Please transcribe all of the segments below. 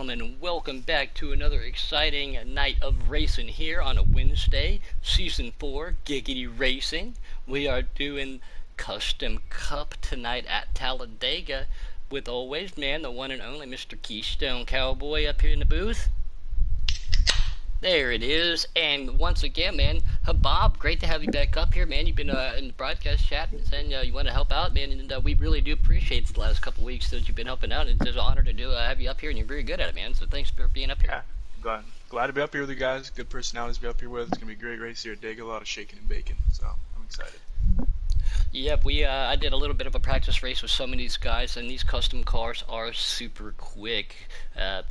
gentlemen, welcome back to another exciting night of racing here on a Wednesday, Season 4, Giggity Racing. We are doing Custom Cup tonight at Talladega with always, man, the one and only Mr. Keystone Cowboy up here in the booth. There it is, and once again, man, Bob, great to have you back up here, man. You've been in the broadcast chat and saying you want to help out, man, and we really do appreciate the last couple of weeks that you've been helping out. It's just an honor to have you up here, and you're very good at it, man. So thanks for being up here. Yeah, glad to be up here with you guys. Good personalities to be up here with. It's gonna be a great race here at Dega. A lot of shaking and baking, so I'm excited. Yep, I did a little bit of a practice race with some of these guys, and these custom cars are super quick.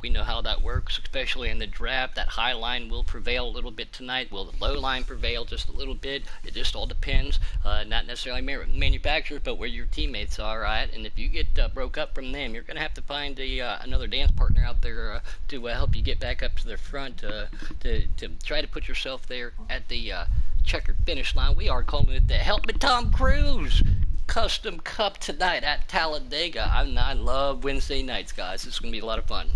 We know how that works, especially in the draft. That high line will prevail a little bit tonight. Will the low line prevail just a little bit? It just all depends. Not necessarily manufacturers, but where your teammates are at. And if you get broke up from them, you're going to have to find another dance partner out there to help you get back up to the front to try to put yourself there at the checkered finish line. We are calling it the Help Me Tom Cruise Custom Cup tonight at Talladega. I love Wednesday nights, guys. It's going to be a lot of fun.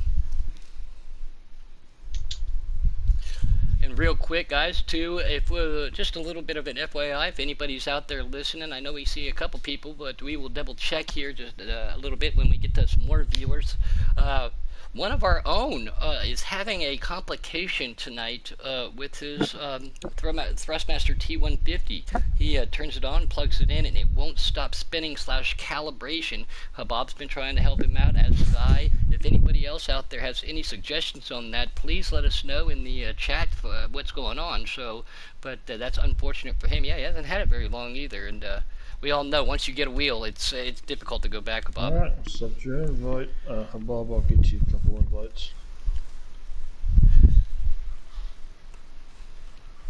And real quick, guys, too, if just a little bit of an FYI, if anybody's out there listening, I know we see a couple people, but we will double check here just a little bit when we get to some more viewers. One of our own is having a complication tonight with his Thrustmaster T150. He turns it on, plugs it in, and it won't stop spinning / calibration. Bob's been trying to help him out, as have I. If anybody else out there has any suggestions on that, please let us know in the chat for what's going on. But that's unfortunate for him. Yeah, he hasn't had it very long either, and we all know once you get a wheel, it's difficult to go back, Bob. All right, accept your invite. Bob, I'll get you a couple invites.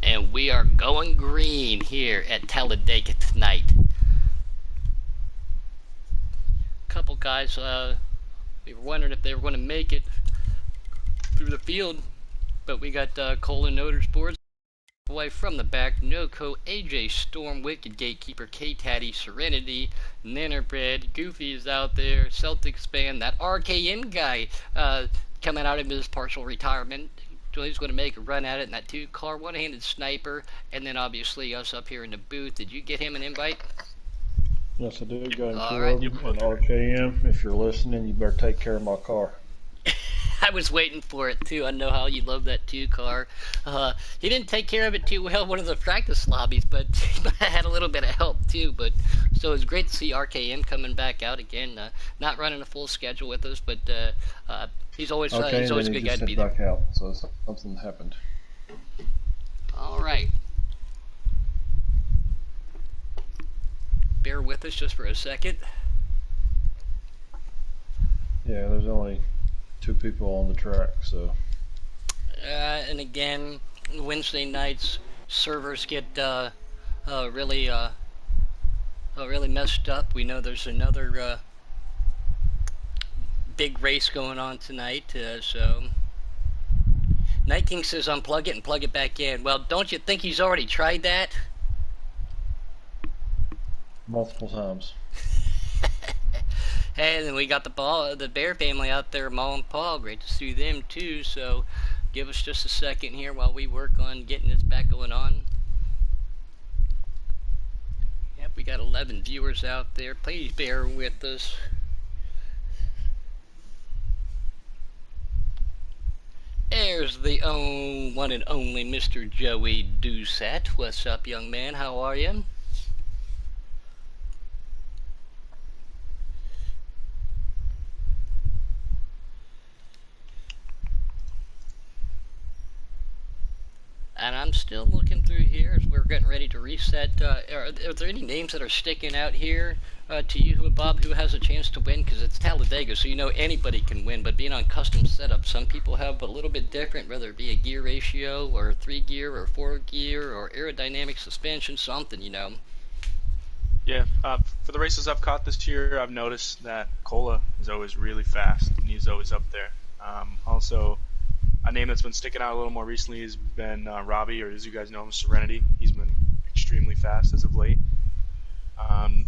And we are going green here at Talladega tonight. Couple guys, we were wondering if they were going to make it through the field, but we got Colin Motorsports away from the back, Noco, AJ Storm, Wicked Gatekeeper, K-Taddy, Serenity, Ninnerbread, Goofy is out there, Celtics fan, that RKM guy coming out of his partial retirement. He's going to make a run at it in that 2-car, one-handed sniper, and then obviously us up here in the booth. Did you get him an invite? Yes, I did. Got him All two right. of them. And RKM, if you're listening, you better take care of my car. I was waiting for it too. I know how you love that 2-car. He didn't take care of it too well in one of the practice lobbies, but he had a little bit of help too. But so it was great to see RKM coming back out again. Not running a full schedule with us, but he's always a good guy to be there. Back out, so something happened. All right. Bear with us just for a second. Yeah, there's only 2 people on the track, so. And again, Wednesday nights servers get really messed up. We know there's another big race going on tonight, so. Night King says unplug it and plug it back in. Well, don't you think he's already tried that? Multiple times. Hey, and then we got the Bear family out there, Ma and Pa. Great to see them too. So, give us just a second here while we work on getting this back going on. Yep, we got 11 viewers out there. Please bear with us. There's the one and only Mr. Joey Doucette. What's up, young man? How are you? And I'm still looking through here as we're getting ready to reset. Are there any names that are sticking out here to you, Bob, who has a chance to win? Because it's Talladega, so you know anybody can win. But being on custom setup, some people have a little bit different, whether it be a gear ratio or 3 gear or 4 gear or aerodynamic suspension, something, you know. Yeah, for the races I've caught this year, I've noticed that Cola is always really fast, and he's always up there. Also, a name that's been sticking out a little more recently has been Robbie, or as you guys know him, Serenity. He's been extremely fast as of late.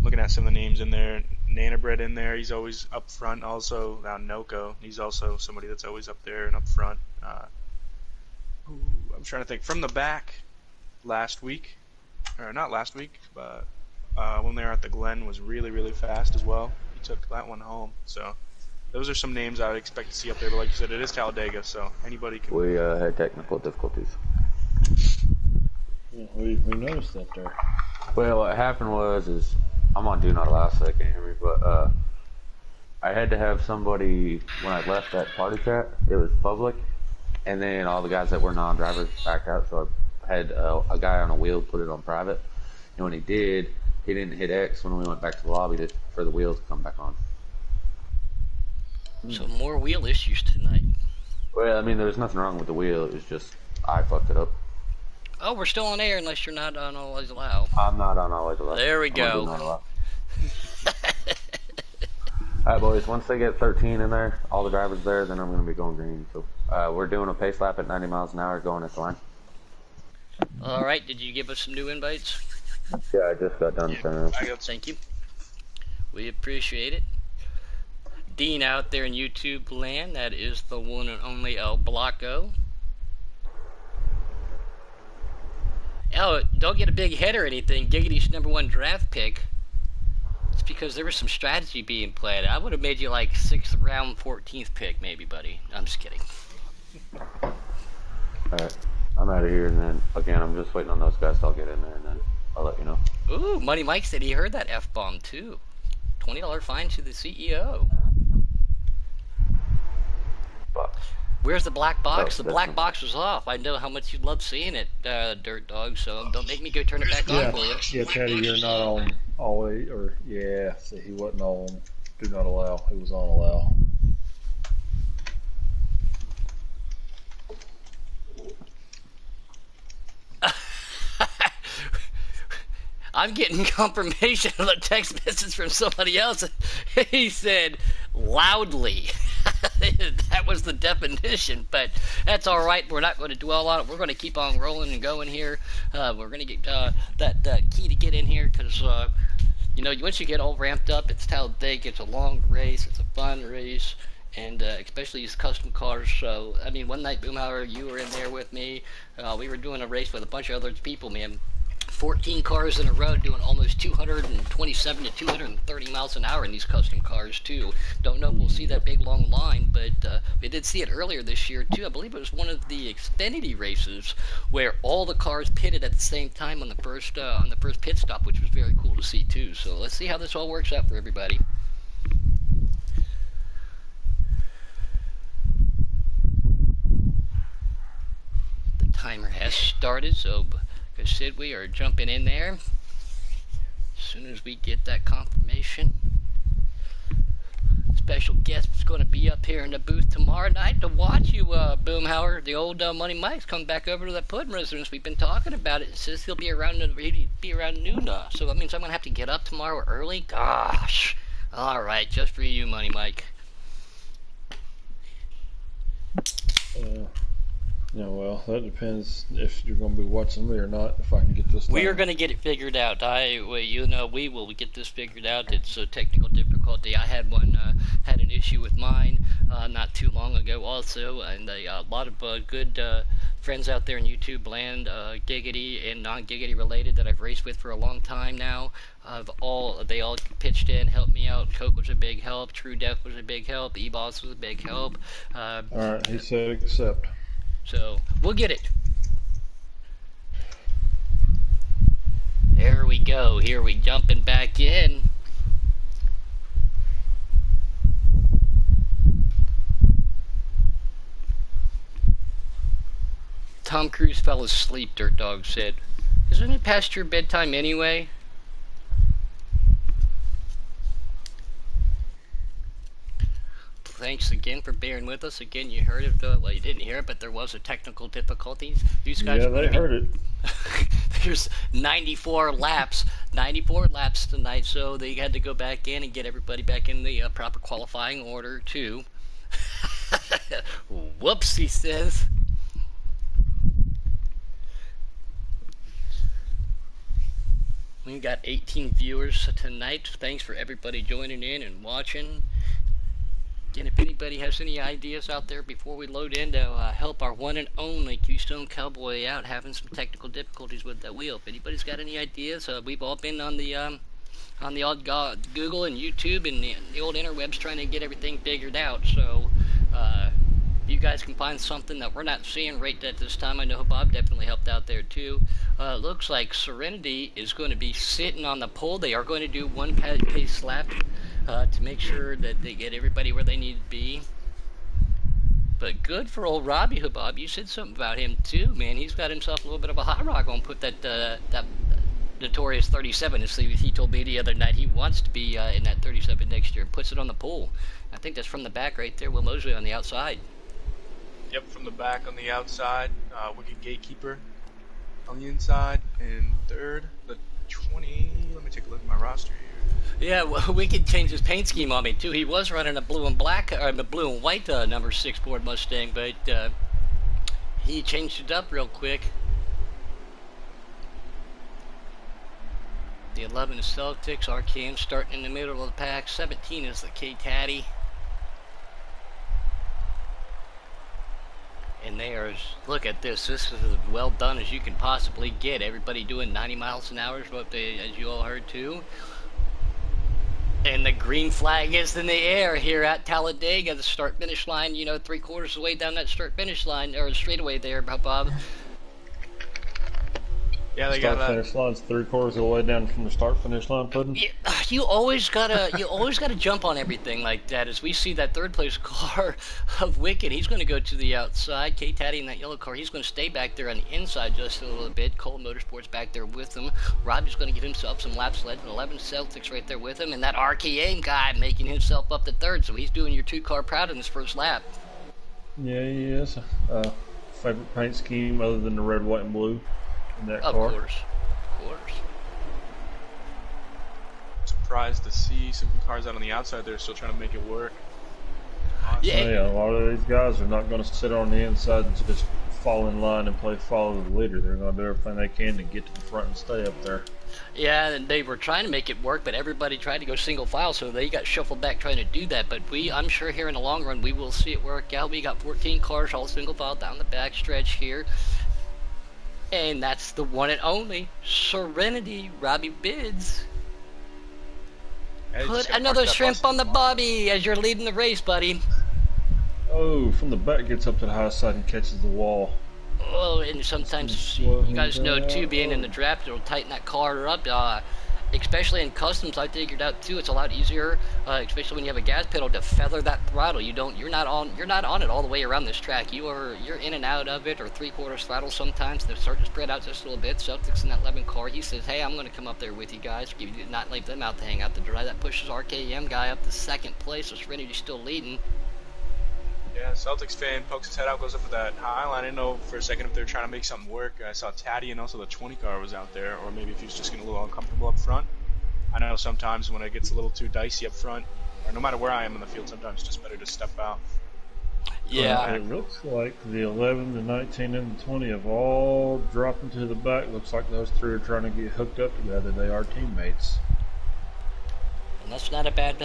Looking at some of the names in there, Nanobread in there. He's always up front. Also, Noko. He's also somebody that's always up there and up front. I'm trying to think. From the back last week, or not last week, but when they were at the Glen was really, really fast as well. He took that one home. So those are some names I would expect to see up there. But like you said, it is Talladega, so anybody can. We had technical difficulties. Yeah, we noticed that there. Well, what happened was I'm on Do Not Allow, so they can't hear me, but I had to have somebody, when I left that party chat, it was public, and then all the guys that were non-drivers backed out, so I had a guy on a wheel put it on private, and when he did, he didn't hit X when we went back to the lobby for the wheels to come back on. So more wheel issues tonight. Well, I mean, there was nothing wrong with the wheel, it was just I fucked it up. Oh, we're still on air unless you're not on Always Allow. I'm not on Always Allow. There we I'm go. on Do Not Allow. Alright boys, once they get 13 in there, all the drivers there, then I'm going to be going green. So we're doing a pace lap at 90 miles an hour going at the line. Alright, did you give us some new invites? Yeah, I just got done sending them. Thank you. We appreciate it. Dean out there in YouTube land, that is the one and only El Blanco. Oh, don't get a big head or anything. Giggity's #1 draft pick. It's because there was some strategy being played. I would have made you like 6th round, 14th pick, maybe, buddy. I'm just kidding. Alright, I'm out of here, and then again, I'm just waiting on those guys, so I'll get in there, and then I'll let you know. Ooh, Money Mike said he heard that F-bomb too. $20 fine to the CEO. Box. Where's the black box? Oh, The black box was off. I know how much you love seeing it, Dirt Dog, so don't make me go turn it back on for you. Yeah, Teddy, you're not on always, or yeah, see, he wasn't on Do Not Allow. He was on Allow. I'm getting confirmation of a text message from somebody else. He said, loudly. That was the definition, but that's all right. We're not going to dwell on it. We're going to keep on rolling and going here. We're going to get that key to get in here because, you know, once you get all ramped up, it's Talladega. It's a long race. It's a fun race. And especially these custom cars. So, I mean, one night, Boomhauer, you were in there with me. We were doing a race with a bunch of other people, man. 14 cars in a row doing almost 227 to 230 miles an hour in these custom cars too. Don't know if we'll see that big long line, but we did see it earlier this year too. I believe it was one of the Xfinity races where all the cars pitted at the same time on the first pit stop, which was very cool to see too. So let's see how this all works out for everybody. The timer has started, so as said, we are jumping in there as soon as we get that confirmation. Special guest is going to be up here in the booth tomorrow night to watch you, Boomhauer. The old Money Mike's come back over to that Puddin residence. We've been talking about it. It says he'll be around noon. So that means I'm going to have to get up tomorrow early. Gosh. All right, just for you, Money Mike. Yeah, well, that depends if you're going to be watching me or not, if I can get this done. We are going to get it figured out. We will get this figured out. It's a technical difficulty. I had an issue with mine not too long ago also, and a lot of good friends out there in YouTube land, giggity and non-giggity related that I've raced with for a long time now. They all pitched in, helped me out. Coke was a big help. True Death was a big help. E-Boss was a big help. All right, he said accept. So, we'll get it. There we go. Here we jumping back in. Tom Cruise fell asleep, Dirt Dog said. Isn't it past your bedtime anyway? Thanks again for bearing with us. Again, you heard it. Well, you didn't hear it, but there was a technical difficulties. These guys. Yeah, they heard it. There's 94 laps tonight, so they had to go back in and get everybody back in the proper qualifying order too. Whoops, he says. We got 18 viewers tonight. Thanks for everybody joining in and watching. And if anybody has any ideas out there before we load in to help our one and only Keystone Cowboy out having some technical difficulties with that wheel, if anybody's got any ideas, we've all been on the old Google and YouTube and the old interwebs trying to get everything figured out. So you guys can find something that we're not seeing right at this time. I know Bob definitely helped out there too. Looks like Serenity is going to be sitting on the pole. They are going to do one pace lap to make sure that they get everybody where they need to be. But good for old Robbie Habab. You said something about him too, man. He's got himself a little bit of a hot rod going to put that notorious 37. As he told me the other night, he wants to be in that 37 next year and puts it on the pole. I think that's from the back right there. Will Mosley on the outside. Yep, from the back on the outside. Wicked Gatekeeper on the inside. And third, the 20. Let me take a look at my roster here. Yeah, well, Wicked changed his paint scheme on me too. He was running a blue and black, or a blue and white number 6 Ford Mustang, but he changed it up real quick. The 11 is Celtics, RKM starting in the middle of the pack. 17 is the K-Taddy. And they are, look at this. This is as well done as you can possibly get. Everybody doing 90 miles an hour is what they, as you all heard too. And the green flag is in the air here at Talladega. The start-finish line, you know, 3/4 of the way down that start-finish line, or straightaway there, Bob. Yeah, they got that. Start-finish line's 3/4 of the way down from the start-finish line, Puddin'. Yeah, you always gotta jump on everything like that. As we see that third place car of Wicked, he's going to go to the outside. K-Taddy in that yellow car, he's going to stay back there on the inside just a little bit. Cole Motorsports back there with him. Robbie's going to give himself some laps led. 11 Celtics right there with him, and that RKA guy making himself up to third. So he's doing your 2-car proud in his first lap. Yeah, he is. Favorite paint scheme other than the red, white, and blue in that car. Of course. Surprised to see some cars out on the outside there still trying to make it work. Yeah. A lot of these guys are not going to sit on the inside and just fall in line and play follow the leader. They're going to do everything they can to get to the front and stay up there. Yeah, and they were trying to make it work, but everybody tried to go single file, so they got shuffled back trying to do that. But I'm sure here in the long run, we will see it work out. We got 14 cars all single file down the back stretch here. And that's the one and only Serenity Robbie Bids. Put another shrimp on the bobby as you're leading the race, buddy. Oh, from the back gets up to the high side and catches the wall. Oh, and sometimes you guys know too, being in the draft, it'll tighten that car up. Especially in customs, I figured out too. It's a lot easier, especially when you have a gas pedal, to feather that throttle. You're not on it all the way around this track. You're in and out of it, or 3/4 throttle sometimes. They're starting to spread out just a little bit. Celtics in that 11 car, he says, "Hey, I'm going to come up there with you guys. Not leave them out to hang out to dry." That pushes RKM guy up to second place. So Serenity's still leading. Yeah, Celtics fan pokes his head out, goes up to that high line. I didn't know for a second if they were trying to make something work. I saw Taddy and also the 20 car was out there, or maybe if he was just getting a little uncomfortable up front. I know sometimes when it gets a little too dicey up front, or no matter where I am in the field, sometimes it's just better to step out. Yeah. It looks like the 11, the 19, and the 20 have all dropped into the back. Looks like those three are trying to get hooked up together. They are teammates. And that's not a bad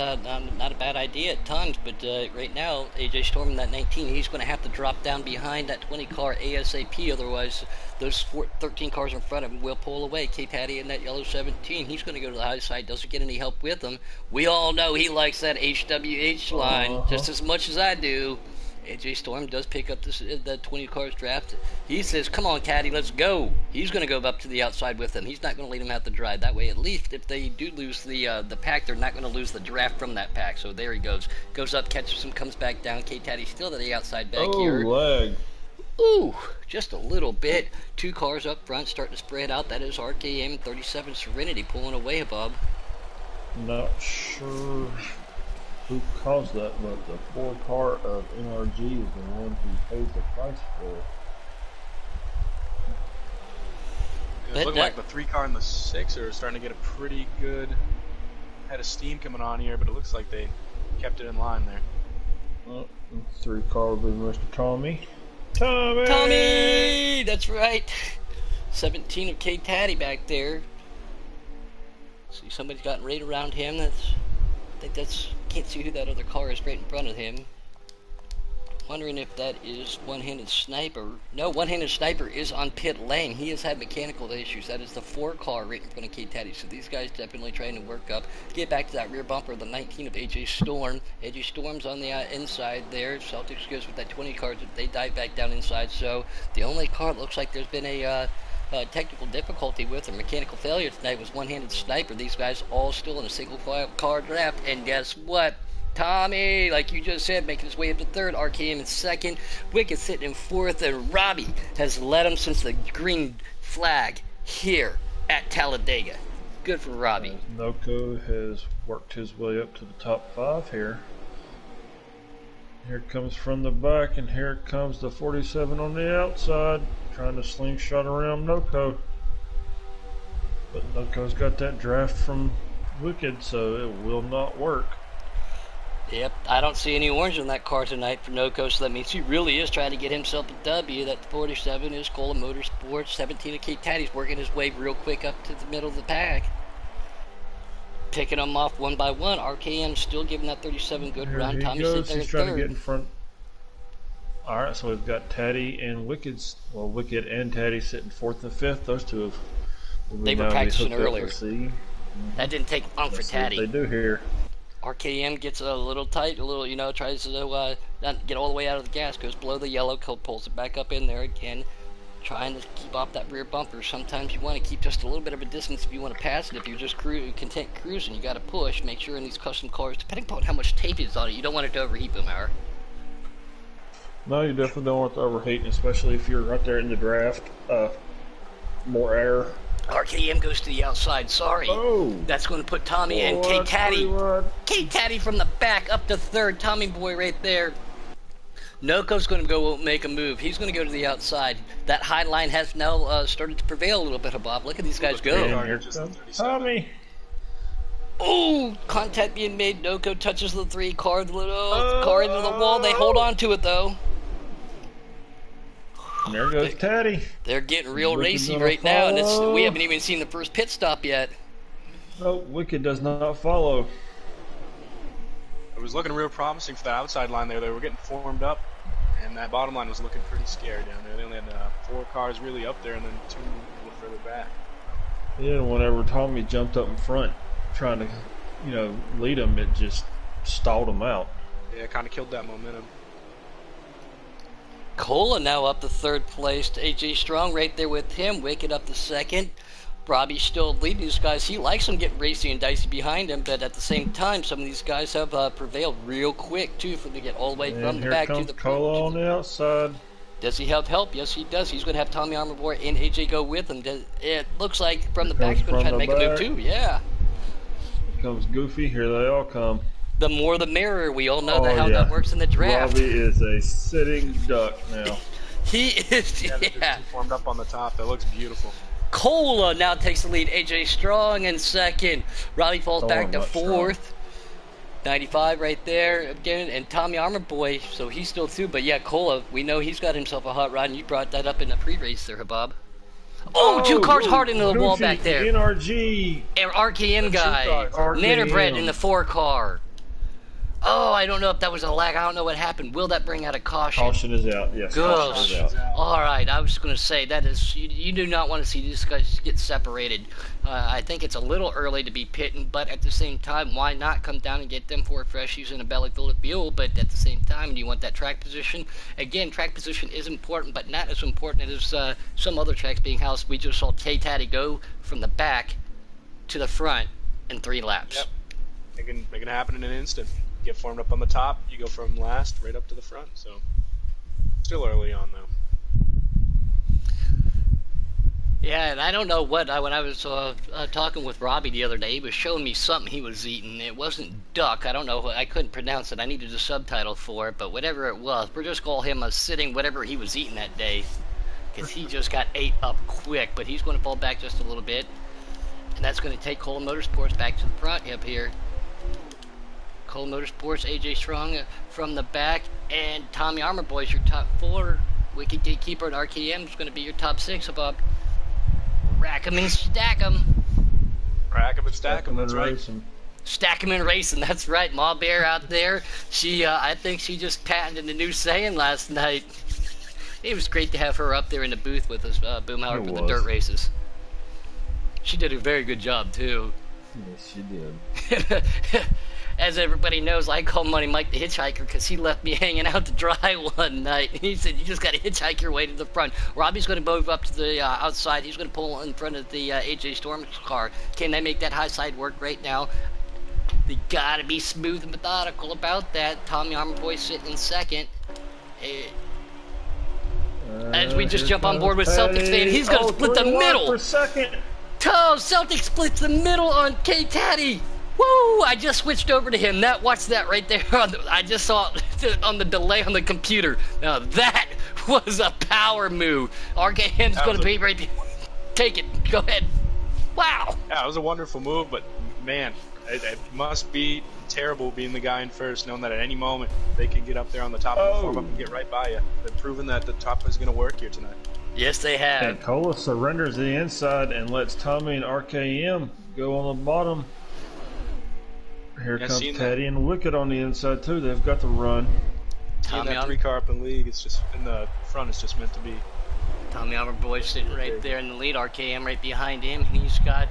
idea at times, but right now, AJ Storm in that 19, he's going to have to drop down behind that 20 car ASAP, otherwise those 13 cars in front of him will pull away. K-Taddy in that yellow 17, he's going to go to the high side, doesn't get any help with him. We all know he likes that HWH line just as much as I do. AJ Storm does pick up the 20 cars draft. He says, "Come on, Caddy, let's go." He's going to go up to the outside with them. He's not going to let him have to drive. That way, at least if they do lose the pack, they're not going to lose the draft from that pack. So there he goes. Goes up, catches him, comes back down. K-Taddy still to the outside back here. Leg. Ooh, just a little bit. 2 cars up front starting to spread out. That is RKM 37 Serenity pulling away, Bob. Not sure who caused that, but the 4 car of NRG is the one who pays the price for it. It looked like the 3 car and the 6 are starting to get a pretty good head of steam coming on here, but it looks like they kept it in line there. Well, 3 car would be Mr. Tommy. Tommy! That's right. 17 of K-Taddy back there. See, somebody's gotten right around him. I think that's, can't see who that other car is right in front of him. Wondering if that is One-Handed Sniper. No, One-Handed Sniper is on pit lane. He has had mechanical issues. That is the 4 car right in front of Kate Taddy. So these guys definitely trying to work up. Get back to that rear bumper of the 19 of AJ Storm. AJ Storm's on the inside there. Celtics goes with that 20 car. They dive back down inside. So the only car that looks like there's been a technical difficulty with or mechanical failure tonight was One-Handed Sniper. These guys all still in a single file car draft. And guess what? Tommy, like you just said, making his way up to third. RKM in second. Wicked sitting in fourth. And Robbie has led him since the green flag here at Talladega. Good for Robbie. Noko has worked his way up to the top 5 here. Here comes from the back, and here comes the 47 on the outside, trying to slingshot around Noko. But Noko's got that draft from Wicked, so it will not work. Yep, I don't see any orange on that car tonight for Noko, so that means he really is trying to get himself a W. That 47 is Cola Motorsports. 17 of Kate Taddy's working his way real quick up to the middle of the pack. Picking them off one by one. RKM still giving that 37 good run. Tommy's sitting there in He's trying third. to get in front. Alright, so we've got Taddy and Wicked's, well, Wicked and Taddy sitting 4th and 5th. Those two have They were practicing earlier. See. That didn't take long for Let's see Taddy. what they do here. RKM gets a little tight, a little, tries to not get all the way out of the gas, goes below the yellow, pulls it back up in there again, trying to keep off that rear bumper. Sometimes you want to keep just a little bit of a distance if you want to pass it. If you're just content cruising, you got to push. Make sure in these custom cars, depending upon how much tape is on it, you don't want it to overheat, Boomhauer. No, you definitely don't want to overheat, especially if you're right there in the draft. More air. RKM goes to the outside, sorry. Oh! That's going to put Tommy and Kate Taddy. Right. Kate Taddy from the back up to third. Tommy boy right there. Noko's going to go make a move. He's going to go to the outside. That high line has now started to prevail a little bit, Bob. Look at these guys go. And here comes Tommy. Oh, contact being made. Noko touches the 3 car. The little car into the wall. They hold on to it, though. And there goes Taddy. They're getting real Wicked's racy gonna right now, and follow. we haven't even seen the first pit stop yet. No, Wicked does not follow. It was looking real promising for the outside line there. They were getting formed up, and that bottom line was looking pretty scary down there. They only had 4 cars really up there, and then 2 a little further back. Yeah, and whenever Tommy jumped up in front, trying to, lead him, it just stalled him out. Yeah, it kind of killed that momentum. Cola now up to third place. AJ Strong right there with him. Wicked up to second. Robbie's still leading these guys. He likes them getting racy and dicey behind him, but at the same time, some of these guys have prevailed real quick, too, for them to get all the way And from the here back to comes the Cola on the outside. Does he have help? Yes, he does. He's going to have Tommy Armor Boy and AJ go with him. It looks like from the back he's going to try to make a move, too. Yeah. Here comes Goofy. Here they all come. The more the merrier. We all know how that works in the draft. Robbie is a sitting duck now. He is, Yeah, they're formed up on the top. That looks beautiful. Cola now takes the lead. AJ Strong in second. Robbie falls back to fourth. 95 right there again, and Tommy Armor Boy, so he's still through. But yeah, Cola, we know he's got himself a hot rod, and you brought that up in the pre-race there, Bob. Oh, 2 cars hard into the wall back there. NRG. RKM guy. Nanobread in the 4 car. Oh, I don't know if that was a lag. I don't know what happened. Will that bring out a caution? Caution is out, yes. Good. Caution is out. All right, I was going to say, that is, you do not want to see these guys get separated. I think it's a little early to be pitting, but at the same time, why not come down and get them 4 freshies in a belly full of fuel? But at the same time, you want that track position. Again, track position is important, but not as important as some other tracks being housed. We just saw K-Taddy go from the back to the front in 3 laps. Yep. It can happen in an instant. Get formed up on the top, you go from last right up to the front. So still early on though. Yeah, and I don't know what when I was talking with Robbie the other day, he was showing me something he was eating. It wasn't duck. I don't know. I couldn't pronounce it. I needed a subtitle for it, but whatever it was, we're just call him a sitting whatever he was eating that day, because he just got ate up quick. But he's going to fall back just a little bit, and that's going to take Cola Motorsports back to the front up here. Cola Motorsports, AJ Strong from the back, and Tommy Armor Boy's your top 4. Wicked Gatekeeper and RKM is going to be your top 6 above. Rack 'em and stack 'em. Rack 'em and stack 'em, that's right. Racing. Stack 'em and racing. That's right. Ma Bear out there. She, I think she just patented a new saying last night. It was great to have her up there in the booth with us, Boomhauer, for the dirt races. She did a very good job too. Yes, she did. As everybody knows, I call Money Mike the Hitchhiker because he left me hanging out to dry one night. He said, you just got to hitchhike your way to the front. Robbie's going to move up to the outside. He's going to pull in front of the AJ Storm's car. Can they make that high side work right now? They got to be smooth and methodical about that. Tommy Armorboy sitting in second. As we just jump on board with Celtics fan, he's going to split the middle. For second. Celtics splits the middle on K-Taddy. Woo! I just switched over to him. Watch that right there. I just saw it on the delay on the computer. Now that was a power move. RKM's going to be right there. Take it. Go ahead. Wow. Yeah, it was a wonderful move, but man, it must be terrible being the guy in first, knowing that at any moment they can get up there on the top and form up and get right by you. They've proven that the top is going to work here tonight. Yes, they have. And Cola surrenders the inside and lets Tommy and RKM go on the bottom. Here comes Teddy and Wicked on the inside too. They've got the run. Tommy, that 3-car up in league, it's just in the front. It's just meant to be. Tommy Armorboy sitting right there in the lead. RKM right behind him. He's got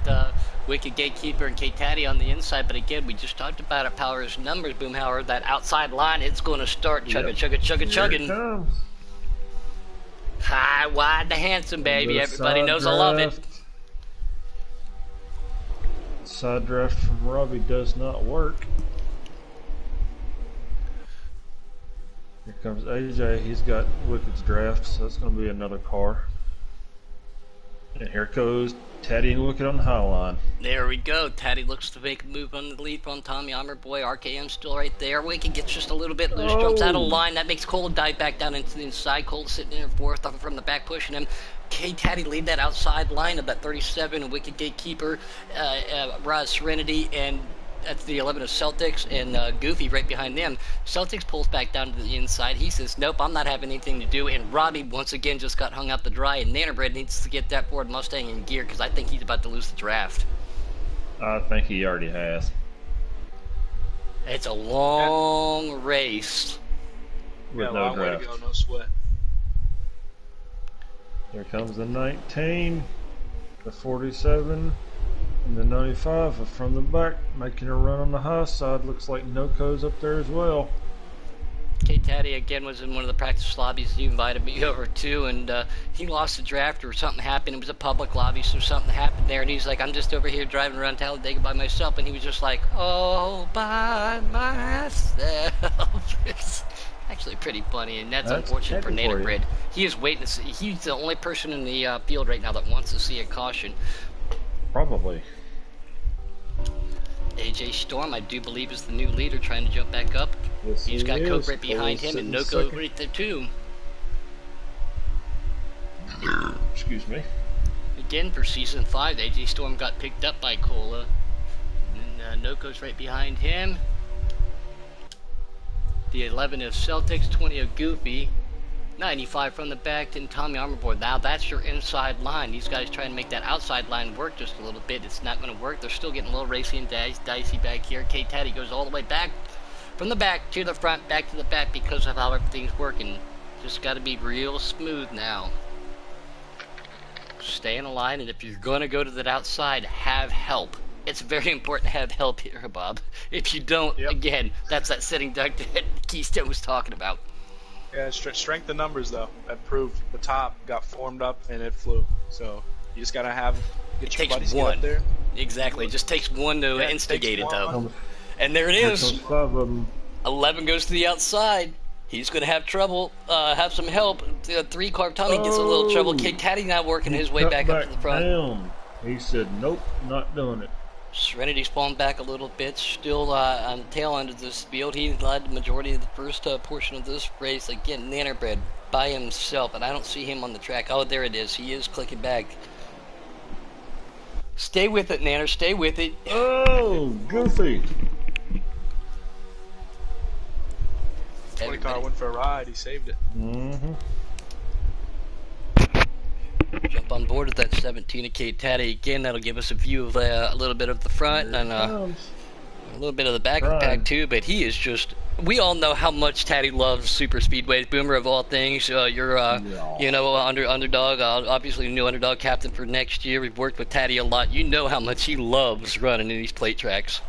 Wicked, Gatekeeper, and K-Taddy on the inside. But again, we just talked about it. Power's numbers, Boomhauer. That outside line, it's going to start chugging. High, wide, the handsome, baby. Everybody knows I love it. Side draft from Robbie does not work. Here comes AJ. He's got Wicked's draft, so that's going to be another car. And here goes Teddy and Wicked on the high line. There we go. Teddy looks to make a move on the lead from Tommy Armorboy. RKM still right there. Wicked gets just a little bit loose, jumps out of line. That makes Cole dive back down into the inside. Cole sitting in fourth from the back, pushing him. K-Taddy lead that outside line of that 37, and Wicked, Gatekeeper, Serenity, and that's the 11 of Celtics, and Goofy right behind them. Celtics pulls back down to the inside. He says, nope, I'm not having anything to do. And Robbie, once again, just got hung out to dry. And Nanobread needs to get that Ford Mustang in gear because I think he's about to lose the draft. I think he already has. It's a long race. With no draft. Way to go, no sweat. Here comes the 19, the 47. And the 95 from the back, making a run on the high side. Looks like Noco's up there as well. K-Taddy again was in one of the practice lobbies he invited me over to, and he lost the draft or something happened. It was a public lobby, so something happened there, and he's like, I'm just over here driving around Talladega by myself, and he was just like, oh, by myself. It's actually pretty funny, and that's unfortunate for Nanobread. He is waiting to see. He's the only person in the field right now that wants to see a caution. Probably. AJ Storm, I do believe, is the new leader trying to jump back up. Yes, he's got Coke right behind him and Noco right there too. Excuse me. Again, for Season 5, AJ Storm got picked up by Cola. And Noco's right behind him. The 11 of Celtics, 20 of Goofy. 95 from the back, and Tommy Armorboy. Now that's your inside line. These guys try to make that outside line work just a little bit. It's not going to work. They're still getting a little racy and dicey back here. K-Taddy goes all the way back, from the back to the front, back to the back because of how everything's working. Just got to be real smooth now. Stay in a line, and if you're going to go to that outside, have help. It's very important to have help here, Bob. If you don't, again, that's that sitting duck that Keystone was talking about. Yeah, strength in numbers though. That proved the top got formed up and it flew. So you just gotta get your buddies get up there. Exactly. It just takes one to instigate it though. And there it is. 11 goes to the outside. He's gonna have trouble. Have some help. The 3-car Tommy gets a little trouble. K-Taddy now working his way back up to the front. Down. He said, "Nope, not doing it." Serenity's fallen back a little bit, still on the tail end of this field. He led the majority of the first portion of this race. Again, Nanobread by himself, and I don't see him on the track. Oh, there it is. He is clicking back. Stay with it, Nanner. Stay with it. Oh, Goofy. 20-car went for a ride. He saved it. Mm-hmm. Jump on board. forward to that 17 of Kate Taddy again. That'll give us a view of a little bit of the front and a little bit of the back of the pack too. But he is just. We all know how much Taddy loves super speedways. Boomer of all things, you're you know, underdog. Obviously, new underdog captain for next year. We've worked with Taddy a lot. You know how much he loves running in these plate tracks.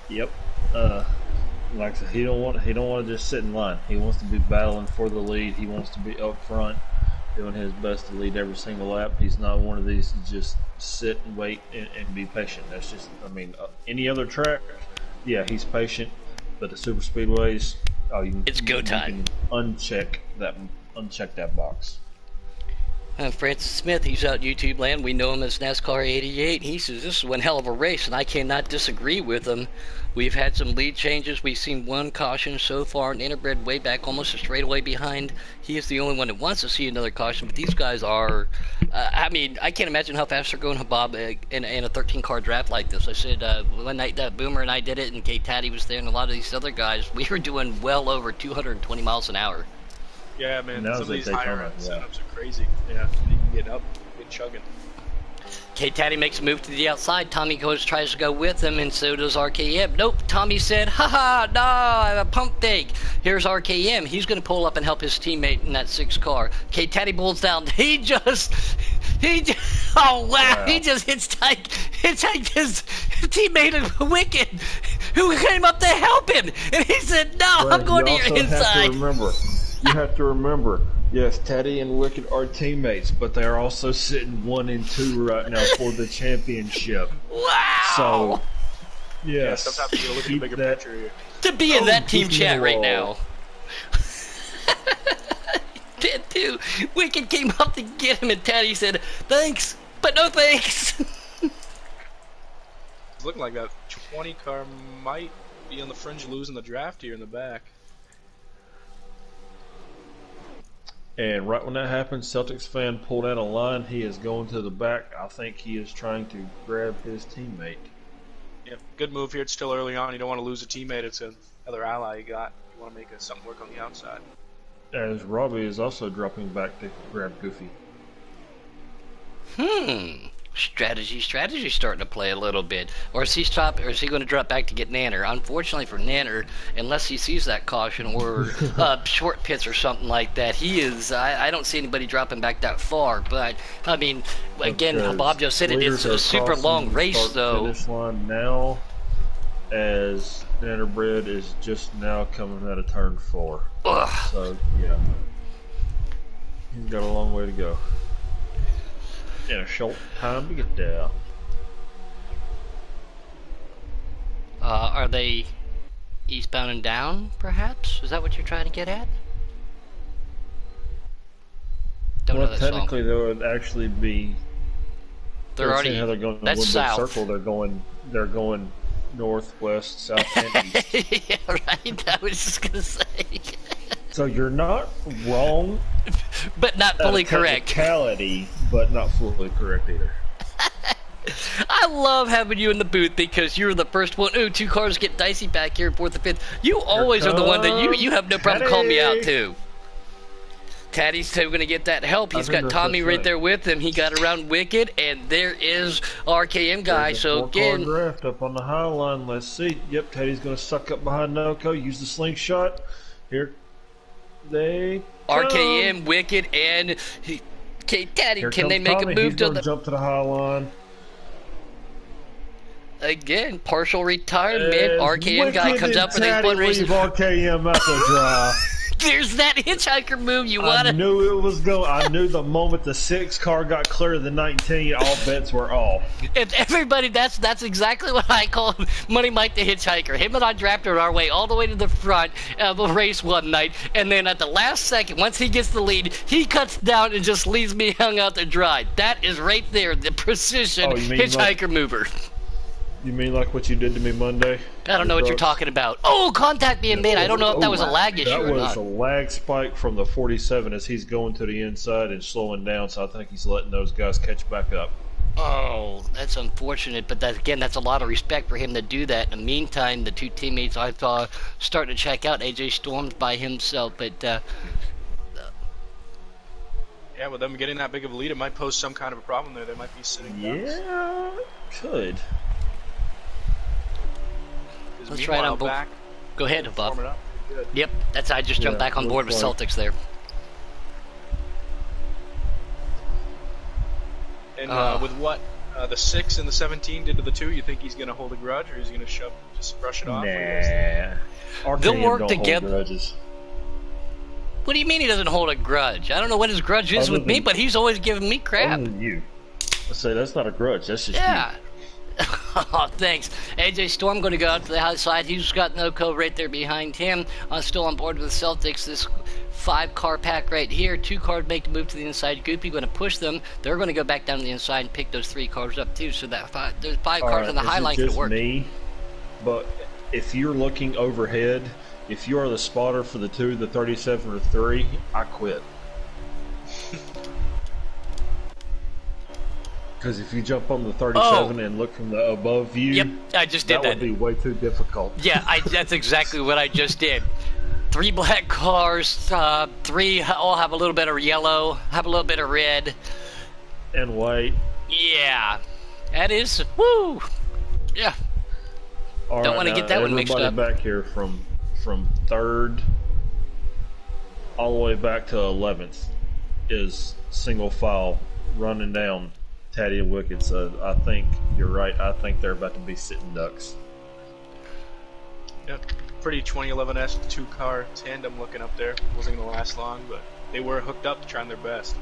Yep. Like I said, he don't want to just sit in line. He wants to be battling for the lead. He wants to be up front, doing his best to lead every single lap. He's not one of these to just sit and wait and be patient. That's just, I mean, any other track, yeah, he's patient. But the super speedways, it's go time. You can uncheck that box. Francis Smith, he's out YouTube land. We know him as NASCAR 88. He says this is one hell of a race, and I cannot disagree with him. We've had some lead changes. We've seen one caution so far, an interbred way back, almost a straightaway behind. He is the only one that wants to see another caution, but these guys are, I mean, I can't imagine how fast they're going, Bob, in a 13-car draft like this. I said one night that Boomer and I did it, and Kate Taddy was there, and a lot of these other guys, we were doing well over 220 miles an hour. Yeah, man, some of these higher end setups are crazy. Yeah, you can get up, get chugging. Kate Taddy makes a move to the outside. Tommy tries to go with him, and so does RKM. Nope, Tommy said, haha, no, I have a pump fake. Here's RKM. He's going to pull up and help his teammate in that 6 car. Kate Taddy pulls down. He just, oh wow, he just hitchhiked his teammate Wicked, who came up to help him. And he said, no, I'm going to your inside. You have to remember, yes, Teddy and Wicked are teammates, but they're also sitting 1 and 2 right now for the championship. Wow! So, yes, yeah, sometimes you gotta look at the bigger picture here. To be in that team chat right now. Did too. Wicked came up to get him, and Teddy said, "Thanks, but no thanks." It's looking like that 20 car might be on the fringe of losing the draft here in the back. And right when that happens, Celtics fan pulled out a line. He is going to the back. I think he is trying to grab his teammate. Yeah, good move here. It's still early on. You don't want to lose a teammate. It's another ally you got. You want to make something work on the outside. As Robbie is also dropping back to grab Goofy. Strategy starting to play a little bit. Or is he going to drop back to get Nanner? Unfortunately for Nanner, unless he sees that caution or short pits or something like that, he is. I don't see anybody dropping back that far. But I mean, again, Bob just said it's a super long race, though. Finish line now, as Nannerbred is just now coming out of turn 4. Ugh. So yeah, he's got a long way to go. In a short time to get there. Are they eastbound and down, perhaps? Is that what you're trying to get at? Don't know that technically, song. there would actually be. They're already. How they're going to That's south. circle. They're going north, west, south, and east. Yeah, right. I was just gonna say. So you're not wrong, but not fully correct. Technicality, but not fully correct either. I love having you in the booth because you're the first one. Ooh, 2 cars get dicey back here in 4th and 5th. You always are the one that you have no problem calling me out too. Taddy's still going to get that help. He's got Tommy right there with him. He got around Wicked, and there is RKM guy. So again, draft up on the high line. Let's see. Yep, Teddy's going to suck up behind Noco. Use the slingshot. Here they come. RKM, Wicked, and Kate Taddy. Can they make Tommy. a move He's to gonna the jump to the high line? Again, partial retirement. RKM guy comes out for the Taddy fun races. RKM out to dry. There's that hitchhiker move you I wanted. knew it was going. I knew the moment the 6 car got clear of the 19, all bets were off. If everybody, that's exactly what I call Money Mike the hitchhiker. Him and I drafted our way all the way to the front of the race one night, and then at the last second, once he gets the lead, he cuts down and just leaves me hung out to dry. That is right there, the precision hitchhiker mover. You mean like what you did to me Monday? I don't know what you're talking about. Oh, contact being made. I don't know if that was a lag issue or not. That was a lag spike from the 47 as he's going to the inside and slowing down, so I think he's letting those guys catch back up. Oh, that's unfortunate, but again, that's a lot of respect for him to do that. In the meantime, the 2 teammates I thought starting to check out. AJ Storm's by himself, but yeah, Yeah, with them getting that big of a lead, it might pose some kind of a problem there. They might be sitting ducks. Yeah, could. Let's try it on both. Back, Go ahead, Bob. warm it up. Good. Yep, that's I just jumped back on board with Celtics there. And with what the 6 and the 17 did to the 2, you think he's going to hold a grudge, or is he going to just brush it off? Nah. They'll RKM work don't together. Hold grudges. What do you mean he doesn't hold a grudge? I don't know what his grudge is with me, but he's always giving me crap. Other than you. I say that's not a grudge. That's just Yeah. Oh, thanks. AJ Storm going to go out to the outside. He's got Noko right there behind him. Still on board with the Celtics. This 5-car pack right here. 2 cars make the move to the inside. Goopy going to push them. They're going to go back down to the inside and pick those 3 cars up too. So that there's 5 cars on the high line could work. Me, but if you're looking overhead, if you are the spotter for the 2, the 37 or 3, I quit. Because if you jump on the 37 and look from the above view, yep, I just did that. That would be way too difficult. Yeah, that's exactly what I just did. 3 black cars, 3 all have a little bit of yellow, have a little bit of red. And white. Yeah, that is, woo! Yeah. All Don't want to get that one mixed up. Everybody back here from 3rd all the way back to 11th is single file running down Taddy and Wicked, so I think you're right. I think they're about to be sitting ducks. Yep, pretty 2011 S2 car tandem looking up there. Wasn't going to last long, but they were hooked up, trying their best.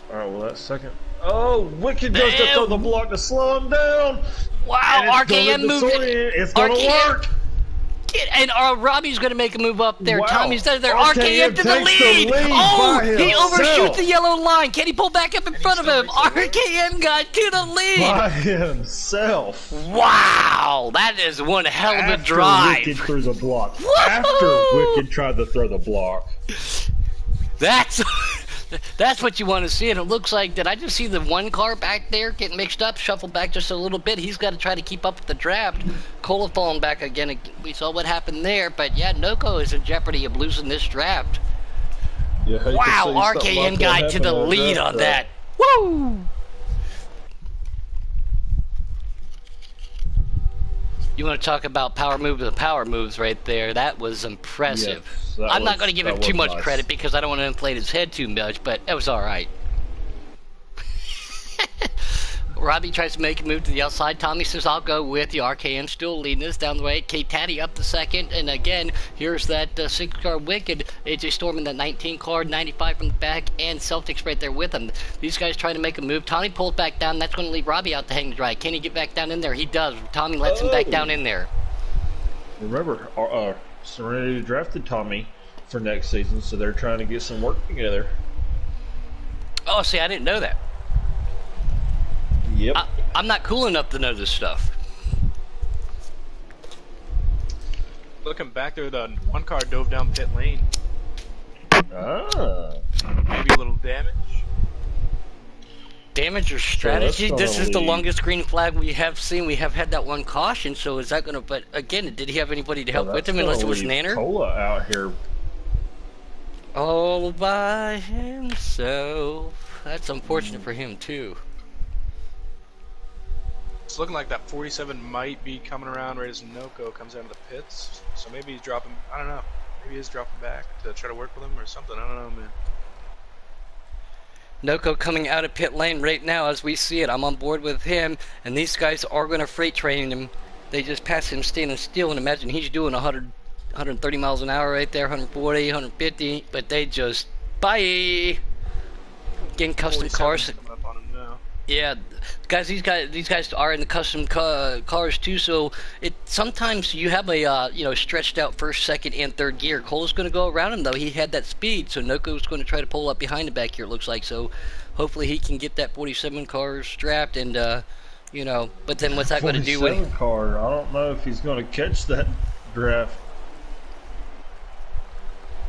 Alright, well that second. Oh, Wicked goes to throw the block to slow him down. Wow, RKM moved it. It's gonna work. And Robbie's going to make a move up there. Wow. Tommy's there. RKM to the lead. Oh, he overshoots the yellow line. Can he pull back up in front of him? RKM got to the lead. By himself. Wow, that is one hell of a drive. Wicked threw the block. After Wicked tried to throw the block. That's what you want to see, and it looks like, did I just see the 1 car back there get mixed up, shuffled back just a little bit? He's got to try to keep up with the draft. Cola falling back again. We saw what happened there, but yeah, Noko is in jeopardy of losing this draft. Yeah, wow, RKM guy to the lead on that. Woo! You want to talk about power moves right there. That was impressive. Yes, I'm not going to give him too much credit because I don't want to inflate his head too much, but it was all right. Robbie tries to make a move to the outside. Tommy says, I'll go with you. RKM still leading us down the way. K-Taddy up the second. And again, here's that 6-car Wicked. AJ Storm in that 19 car, 95 from the back, and Celtics right there with him. These guys trying to make a move. Tommy pulls back down. That's going to leave Robbie out to hang the dry. Can he get back down in there? He does. Tommy lets him back down in there. Remember, Serenity drafted Tommy for next season, so they're trying to get some work together. Oh, see, I didn't know that. Yep. I'm not cool enough to know this stuff. Looking back there, the 1 car dove down pit lane. Ah. Maybe a little damage. Damage or strategy? So this is the longest green flag we have seen. We have had that 1 caution, so is that going to... But again, did he have anybody to help with him unless it was Nanner? Cola out here. All by himself. That's unfortunate for him, too. It's looking like that 47 might be coming around right as Noko comes out of the pits. So maybe he's dropping, I don't know. Maybe he's dropping back to try to work with him or something. I don't know, man. Noko coming out of pit lane right now as we see it. I'm on board with him, and these guys are going to freight train him. They just pass him standing still, and imagine he's doing 130 miles an hour right there, 140, 150, but they just, bye! Getting custom cars. Yeah, guys. These guys are in the custom cars too. So sometimes you have a stretched out first, second, and third gear. Cole's going to go around him though. He had that speed, so Noko's going to try to pull up behind him back here. It looks like so. Hopefully he can get that 47 car strapped and But then what's that going to do? 47 car. I don't know if he's going to catch that draft.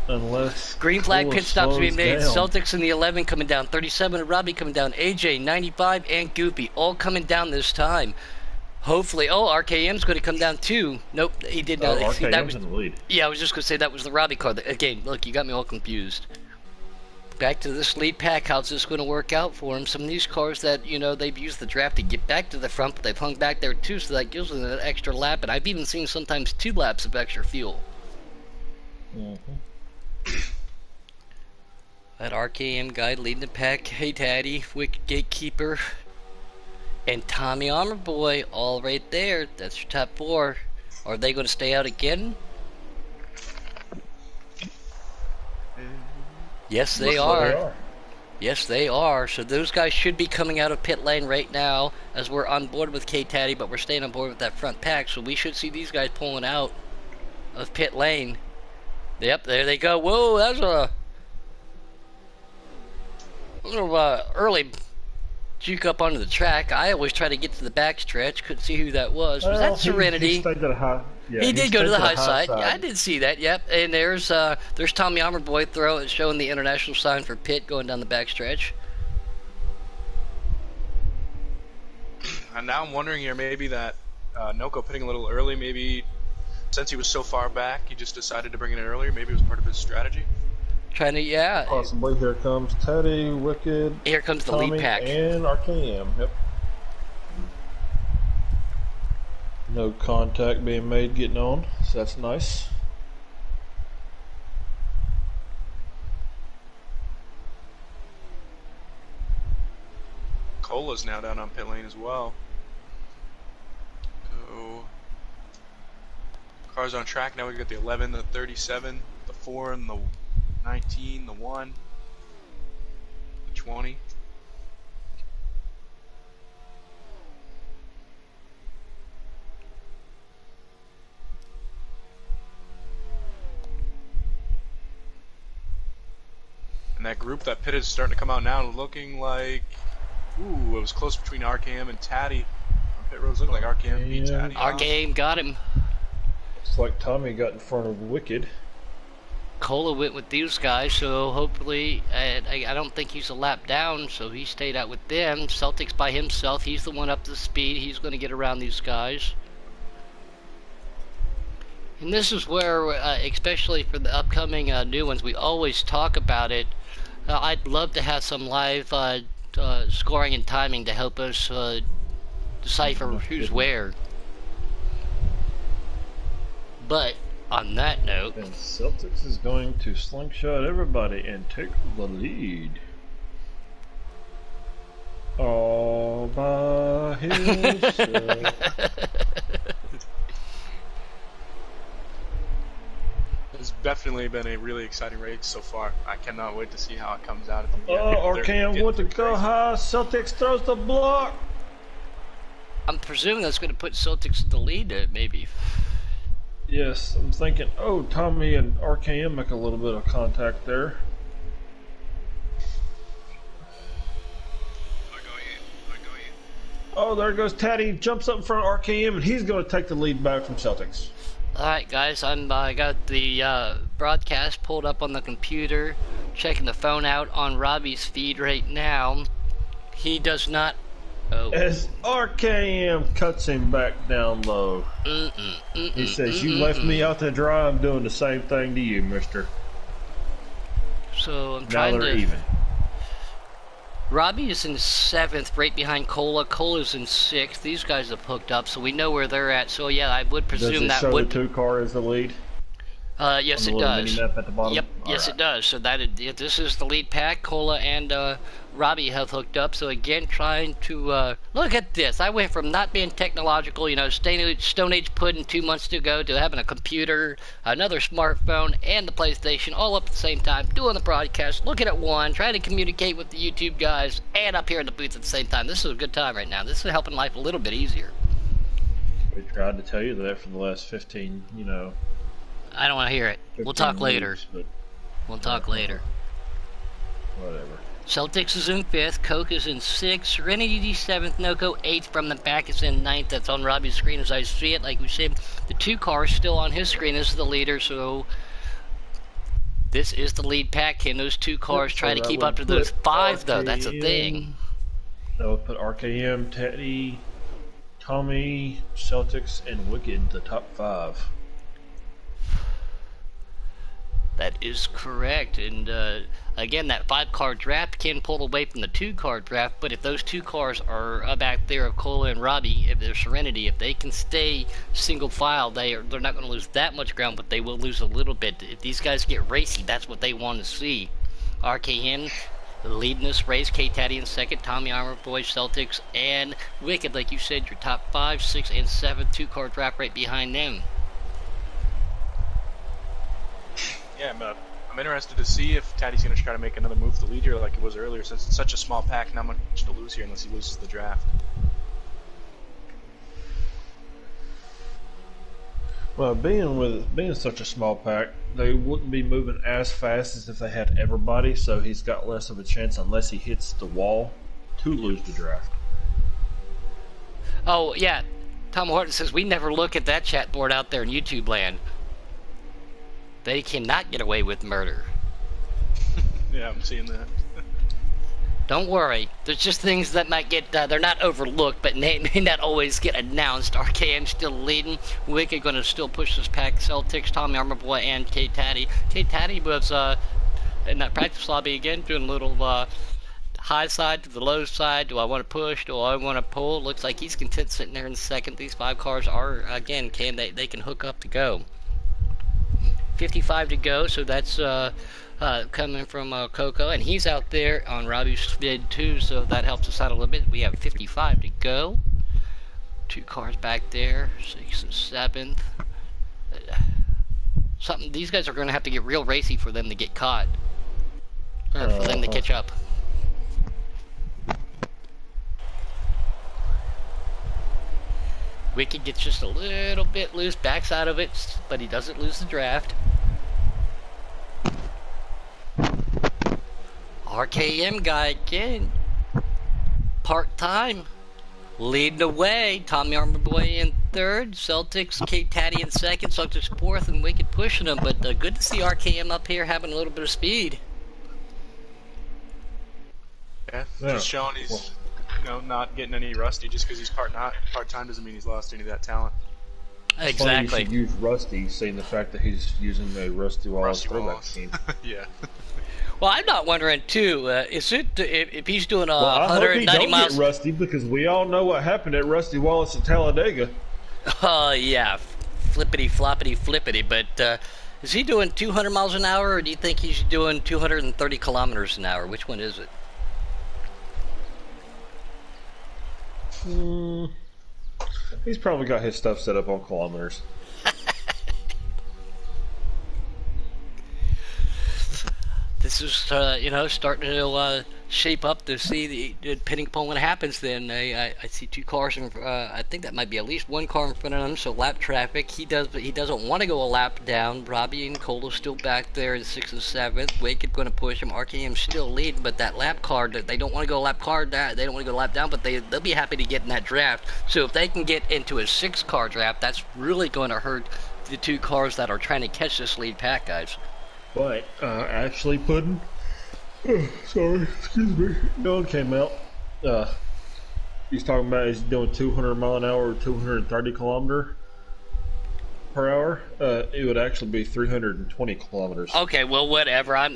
Unless green flag pit stops being made. Celtics in the 11 coming down. 37 and Robbie coming down. AJ 95 and Goopy all coming down this time. Hopefully. Oh, RKM's going to come down too. Nope, he did not. Oh, See, that RKM's was, in the lead. yeah, I was just going to say that was the Robbie car. Again, look, you got me all confused. Back to this lead pack. How's this going to work out for him? Some of these cars that, you know, they've used the draft to get back to the front, but they've hung back there too, so that gives them an extra lap. And I've even seen sometimes 2 laps of extra fuel. That RKM guy leading the pack. Hey, Daddy, Wicked Gatekeeper, and Tommy Armor Boy, all right there. That's your top 4. Are they going to stay out again? Yes, they are. Yes, they are. So those guys should be coming out of pit lane right now as we're on board with K-Taddy, but we're staying on board with that front pack. So we should see these guys pulling out of pit lane. Yep, there they go. Whoa, that's a little early juke up onto the track. I always try to get to the back stretch. Couldn't see who that was. Was that Serenity? He stayed to the high. Yeah, he did go to the high side. side. Yeah, I did see that. Yep. And there's Tommy Armor Boy showing the international sign for pit going down the back stretch. And now I'm wondering here, maybe that Noko pitting a little early, maybe since he was so far back, he just decided to bring it in earlier. Maybe it was part of his strategy. Trying to, yeah. Possibly. Here comes Teddy, Wicked. Here comes the Tommy, lead pack. And RKM. Yep. No contact being made getting on, so that's nice. Cola's now down on pit lane as well. So cars on track now. We got the 11, the 37, the 4, and the 19, the 1, the 20. And that group that pitted is starting to come out now, looking like, ooh, it was close between RKM and Taddy. On pit roads looking like RKM beat Taddy. RKM got him. Looks like Tommy got in front of Wicked. Cola went with these guys, so hopefully, I don't think he's a lap down, so he stayed out with them. Celtics by himself, he's the one up to speed. He's going to get around these guys. And this is where, especially for the upcoming new ones, we always talk about it. I'd love to have some live scoring and timing to help us decipher who's where. But on that note, And Celtics is going to slingshot everybody and take the lead. All by himself. It's definitely been a really exciting race so far. I cannot wait to see how it comes out at the end. Oh, They're RKM getting went to pretty go crazy. high. Celtics throws the block. I'm presuming that's going to put Celtics in the lead, maybe. Yes, I'm thinking, oh, Tommy and RKM make a little bit of contact there. Oh, there goes Taddy. Jumps up in front of RKM, and he's going to take the lead back from Celtics. Alright guys, I got the broadcast pulled up on the computer, checking the phone out on Robbie's feed right now. He does not... Oh. As RKM cuts him back down low. He says, you left me out to dry, I'm doing the same thing to you, mister. So I'm Now trying they're to... even. Robbie is in 7th, right behind Cola. Cola's in 6th. These guys have hooked up, so we know where they're at. So yeah, I would Does presume it that show would... the 2 car as the lead? Yes, On it the little does. mini-map at the bottom? Yep, All yes, right. it does. So this is the lead pack. Cola and Robbie have hooked up. So again, trying to look at this. I went from not being technological, you know, Stone Age pudding 2 months ago, to having a computer, another smartphone, and the PlayStation all up at the same time, doing the broadcast, looking at one, trying to communicate with the YouTube guys, and up here in the booth at the same time. This is a good time right now. This is helping life a little bit easier. We tried to tell you that for the last 15, I don't want to hear it. We'll 15 talk later. weeks, but We'll talk later. whatever. Celtics is in 5th, Coke is in 6th, Serenity 7th, Noko 8th, from the back is in 9th. That's on Robbie's screen as I see it. Like we said, the 2 cars still on his screen as the leader, so this is the lead pack. Can those 2 cars Yep, try so to that keep would up to those put 5, though? That's a RKM thing. That would put RKM, Teddy, Tommy, Celtics, and Wicked, the top 5. That is correct, and again, that 5-car draft can pull away from the 2-car draft, but if those 2 cars are back there of Cola and Robbie, if they're Serenity, if they can stay single file, they're not going to lose that much ground, but they will lose a little bit. If these guys get racy, that's what they want to see. RKN leading this race, K-Taddy in second, Tommy Armor Boy, Celtics, and Wicked, like you said, your top 5, 6, and 7, 2-car draft right behind them. Yeah, I'm interested to see if Taddy's going to try to make another move to lead here like it was earlier, since it's such a small pack, not much to lose here unless he loses the draft. Well, being such a small pack, they wouldn't be moving as fast as if they had everybody, so he's got less of a chance unless he hits the wall to lose the draft. Oh, yeah. Tom Horton says, we never look at that chat board out there in YouTube land. They cannot get away with murder. Yeah, I'm seeing that. Don't worry. There's just things that might get, they're not overlooked, but may not always get announced. RKM still leading. Wicked going to still push this pack. Celtics, Tommy Armor Boy, and K-Taddy. K-Taddy was in that practice lobby again, doing a little high side to the low side. Do I want to push? Do I want to pull? Looks like he's content sitting there in second. These 5 cars are, again, they can hook up to go. 55 to go, so that's coming from Coco, and he's out there on Robbie's vid too, so that helps us out a little bit. We have 55 to go. 2 cars back there, 6th and 7th. Something, these guys are going to have to get real racy for them to get caught, or for them to catch up. Wicked gets just a little bit loose, backs out of it, but he doesn't lose the draft. RKM guy again, part-time, leading the way. Tommy Armor Boy in third, Celtics, K-Taddy in second, Celtics fourth, and Wicked pushing them. But good to see RKM up here having a little bit of speed. Yeah, just showing he's not getting any rusty. Just because he's part-time doesn't mean he's lost any of that talent. Exactly. You should use Rusty, seeing the fact that he's using the Rusty Wallace throwback scheme. Yeah. Well, I'm not wondering too. Is it if he's doing I hope he 190 don't miles? get Rusty, because we all know what happened at Rusty Wallace at Talladega. Oh yeah, flippity floppity flippity. But is he doing 200 miles an hour, or do you think he's doing 230 kilometers an hour? Which one is it? He's probably got his stuff set up on kilometers. This is, starting to shape up to see depending upon what happens. Then I see 2 cars, and I think that might be at least 1 car in front of him. So lap traffic. He doesn't want to go a lap down. Robbie and Cole still back there in 6th and 7th. Wicked going to push him. RKM still leading, but that lap car, they don't want to go a lap car down. They don't want to go a lap down, but they'll be happy to get in that draft. So if they can get into a 6-car draft, that's really going to hurt the 2 cars that are trying to catch this lead pack, guys. But actually, Puddin', sorry, excuse me, Don came out. He's talking about he's doing 200 mile an hour or 230 kilometer per hour. It would actually be 320 kilometers. Okay, well, whatever. I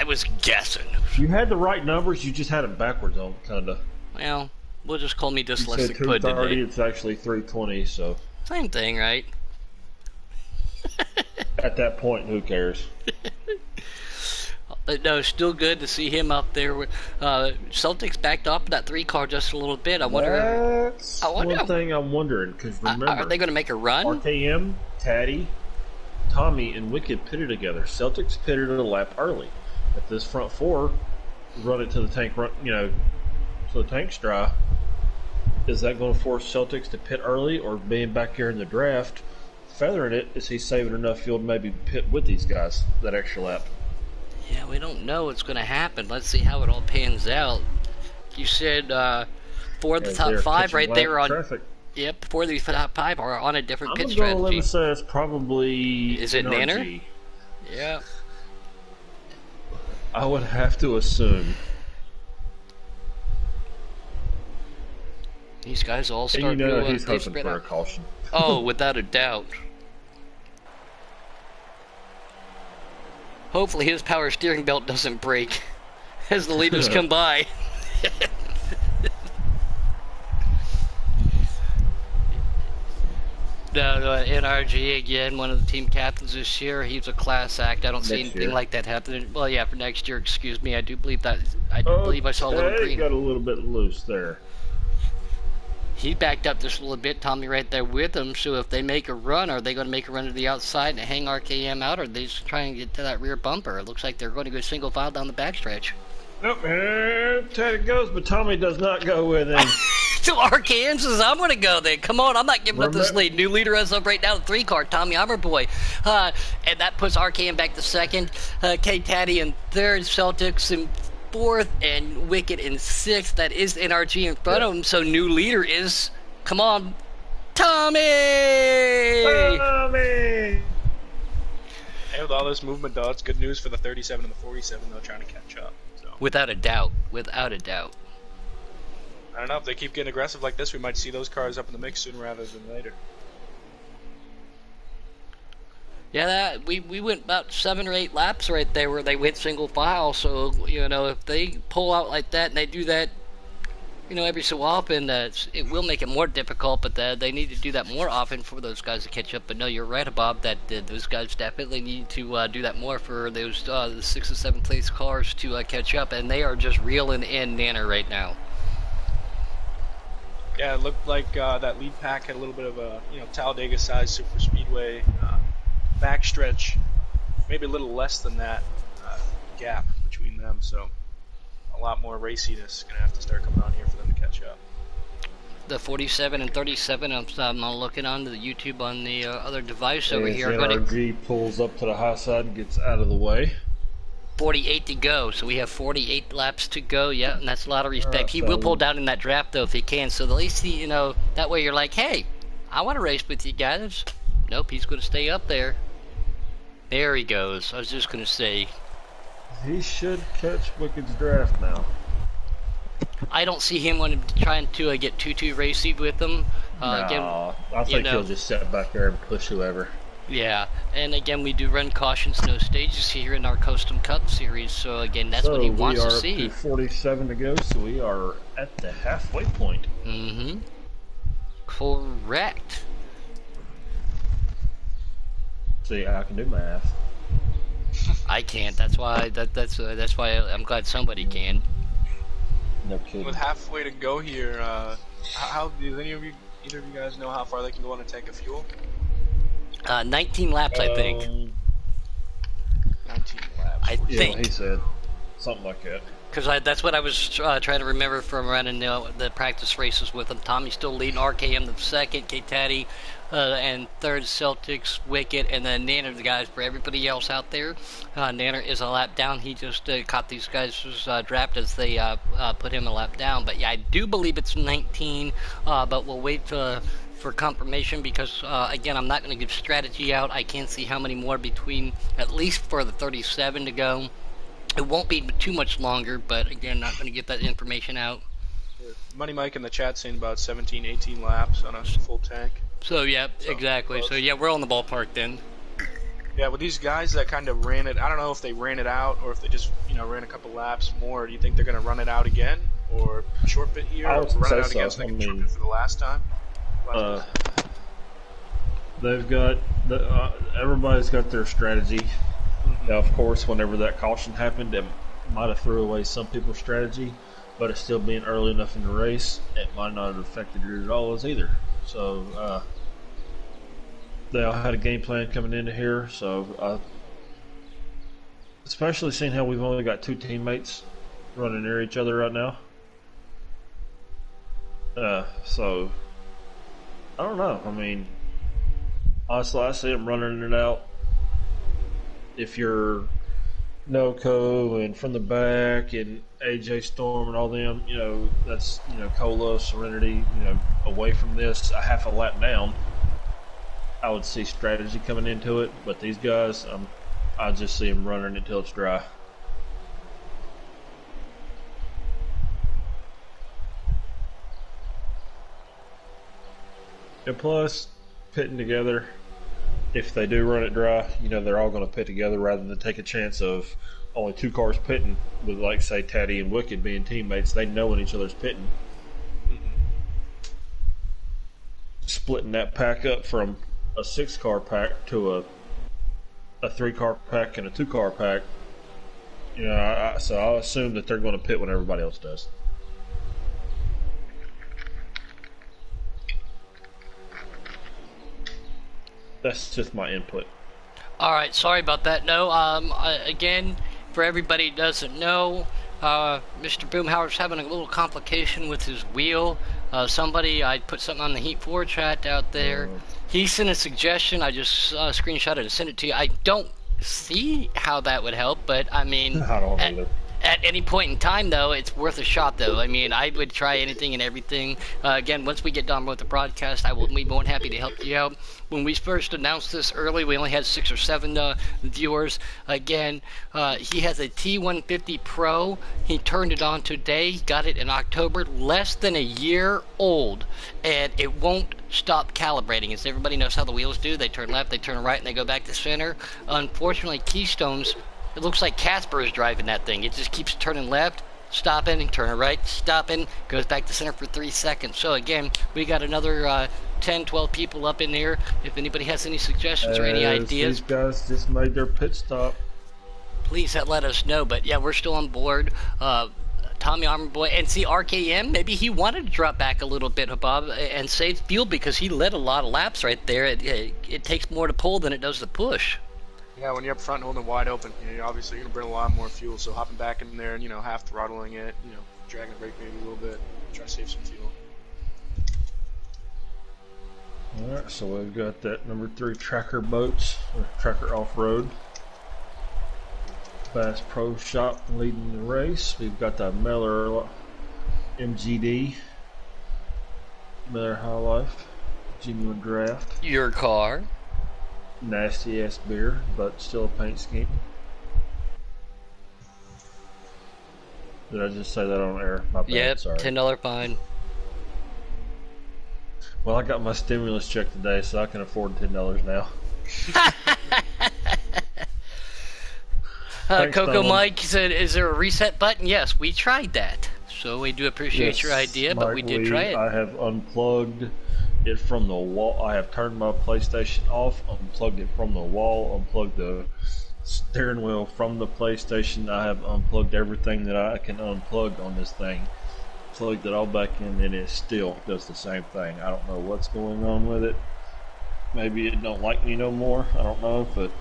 was guessing. You had the right numbers, you just had them backwards on, kind of. Well, we'll just call me You said dyslexic Puddin' 230, today. it's actually 320, so. Same thing, right? At that point, who cares? No, still good to see him out there. Celtics backed up that 3-car just a little bit. I wonder. That's one thing I'm wondering, because remember, are they going to make a run? RKM, Taddy, Tommy, and Wicked pitted together. Celtics pitted a lap early. If this front 4 run it to the tank, so the tank's dry, is that going to force Celtics to pit early, or being back here in the draft, feathering it, is he saving enough fuel to maybe pit with these guys that extra lap? Yeah, we don't know what's going to happen. Let's see how it all pans out. You said 4 of the top 5 right there on traffic. Yep, 4 of the top 5 are on a different pit I'm going to let strategy. him say it's probably. Is it Nanner? NRG. Yeah. I would have to assume. These guys all And start you know to he's they hoping spread for a out. caution. Oh, without a doubt. Hopefully his power steering belt doesn't break as the leaders come by. No, NRG again, one of the team captains this year. He's a class act. I don't see Next anything year. like that happening. Well, yeah, for next year. Excuse me. I do believe I saw a little Okay, green. got a little bit loose there. He backed up just a little bit. Tommy right there with him. So if they make a run, are they going to make a run to the outside and hang RKM out, or are they just trying to get to that rear bumper? It looks like they're going to go single file down the backstretch. Nope, and Teddy goes, but Tommy does not go with him. So RKM says, I'm going to go then. Come on, I'm not giving up this Remember- lead. New leader as of right now, the 3-car, Tommy Boy. And that puts RKM back to second. K-Taddy in third. Celtics in fourth. And Wicked in sixth. That is NRG in front of him. So new leader is, come on, Tommy! Tommy! Hey, with all this movement, though, it's good news for the 37 and the 47, though, trying to catch up. So Without a doubt. Without a doubt. I don't know, if they keep getting aggressive like this, we might see those cars up in the mix sooner rather than later. Yeah, we went about 7 or 8 laps right there where they went single file. So, you know, if they pull out like that and they do that, you know, every so often, it will make it more difficult, but they need to do that more often for those guys to catch up. But no, you're right, Bob, that those guys definitely need to do that more for those the 6th and 7th place cars to catch up, and they are just reeling in Nanner right now. Yeah, it looked like that lead pack had a little bit of a, Talladega size super speedway backstretch, maybe a little less than that gap between them, so a lot more raciness going to have to start coming on here for them to catch up. The 47 and 37, I'm looking on the YouTube on the other device over As here. Going NRG pulls up to the high side and gets out of the way. 48 to go, so we have 48 laps to go. Yeah, and that's a lot of respect. Alright, He so will pull down in that draft though if he can. So at least he, you know, that way you're like, hey, I want to race with you guys. Nope, he's going to stay up there. There he goes. I was just going to say, He should catch Wicked's draft now. I don't see him trying to get too racy with them. Again, I think he'll just sit back there and push whoever. yeah, and again, we do run cautions, no stages here in our Custom Cup series. So again, that's what he wants to see. We are up to 47 to go, so we are at the halfway point. Mm-hmm. Correct. See, I can do math. I can't. That's why. That's why I'm glad somebody can. No kidding. With halfway to go here, how do either of you guys know how far they can go on a tank of fuel? 19 laps, I think. 19 laps. I Yeah, think. he said something like that. Because that's what I was trying to remember from running the practice races with him. Tommy's still leading RKM the second, K-Taddy, and third Celtics, Wicked, and then Nanner, the guys for everybody else out there. Nanner is a lap down. He just caught these guys' draft as they put him a lap down. But yeah, I do believe it's 19, but we'll wait for confirmation because, again, I'm not going to give strategy out. I can't see how many more between, at least for the 37 to go. It won't be too much longer, but again, not going to get that information out. Money Mike in the chat saying about 17, 18 laps on a full tank. So, yeah, So, exactly. close. So, yeah, we're on the ballpark then. Yeah, with these guys that kind of ran it, I don't know if they ran it out or if they just, ran a couple laps more. Do you think they're going to run it out again or short bit here? I Or would run say it out so. again so they I can mean, short bit for the last time? They've got everybody's got their strategy. Now, of course, whenever that caution happened, it might have threw away some people's strategy, but it's still being early enough in the race, it might not have affected it at all as either. So they all had a game plan coming into here. So especially seeing how we've only got 2 teammates running near each other right now. So I don't know. I mean, honestly, I see them running it out. If you're Noco and from the back and AJ Storm and all them, that's Cola, Serenity, away from this a half a lap down, I would see strategy coming into it. But these guys, I just see them running until it's dry. And plus, pitting together, if they do run it dry, they're all going to pit together rather than take a chance of only 2 cars pitting with, like, say, Taddy and Wicked being teammates. They know when each other's pitting. Splitting that pack up from a 6-car pack to a 3-car pack and a 2-car pack, so I'll assume that they're going to pit when everybody else does. That's just my input. All right, sorry about that. No, again, for everybody who doesn't know, Mr. Boomhauer's having a little complication with his wheel. I put something on the Heat 4 chat out there. He sent a suggestion. I just screenshot it and sent it to you. I don't see how that would help, but I mean, I don't either. At any point in time, though, it's worth a shot, though. I mean, I would try anything and everything. Again, once we get done with the broadcast, I will be more than happy to help you out. When we first announced this early, we only had 6 or 7 viewers. Again, he has a T150 Pro. He turned it on today. He got it in October, less than a year old. And it won't stop calibrating. As everybody knows how the wheels do. They turn left, they turn right, and they go back to center. Unfortunately, Keystone's, it looks like Casper is driving that thing. It just keeps turning left, stopping, turning right, stopping, goes back to center for 3 seconds. So again, we got another 10, 12 people up in there. If anybody has any suggestions or any ideas, these guys just made their pit stop. Please let us know. But yeah, we're still on board. Tommy Armor Boy, and see RKM, maybe he wanted to drop back a little bit, Bob, and save fuel because he led a lot of laps right there. It takes more to pull than it does to push. Yeah, when you're up front and holding it wide open, you're obviously going to burn a lot more fuel. So hopping back in there and, half throttling it, dragging the brake maybe a little bit, try to save some fuel. Alright, so we've got that number 3 Tracker Boats, or Tracker Off-Road. Bass Pro Shop leading the race. We've got the Miller MGD, Miller High Life, Genuine Draft. Your car. Nasty ass beer, but still a paint scheme. Did I just say that on air? My bad, yep, sorry. $10 fine. Well, I got my stimulus check today, so I can afford $10 now. Thanks, Coco Donald. Mike said, is there a reset button? Yes, we tried that. So we do appreciate your idea, but we did try it. I have unplugged it from the wall. I have turned my PlayStation off, unplugged it from the wall, unplugged the steering wheel from the PlayStation. I have unplugged everything that I can unplug on this thing. Plugged it all back in, and it still does the same thing. I don't know what's going on with it. Maybe it don't like me no more. I don't know, but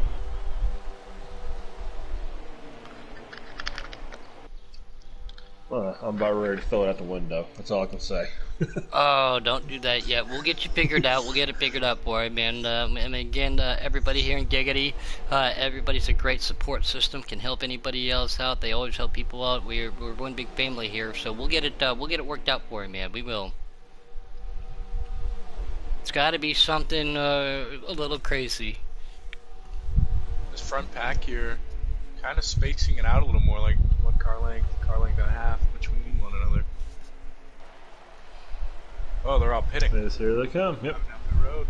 I'm about ready to throw it out the window. That's all I can say. Oh, don't do that yet. We'll get you figured out. We'll get it figured out for you, man. And again, everybody here in Giggity, everybody's a great support system. Can help anybody else out. They always help people out. We're one big family here, so we'll get it worked out for you, man. We will. It's got to be something a little crazy. This front pack, you're kind of spacing it out a little more, like one car length and a half between one another. Oh, they're all pitting. Yes, here they come. Yep. Down the road.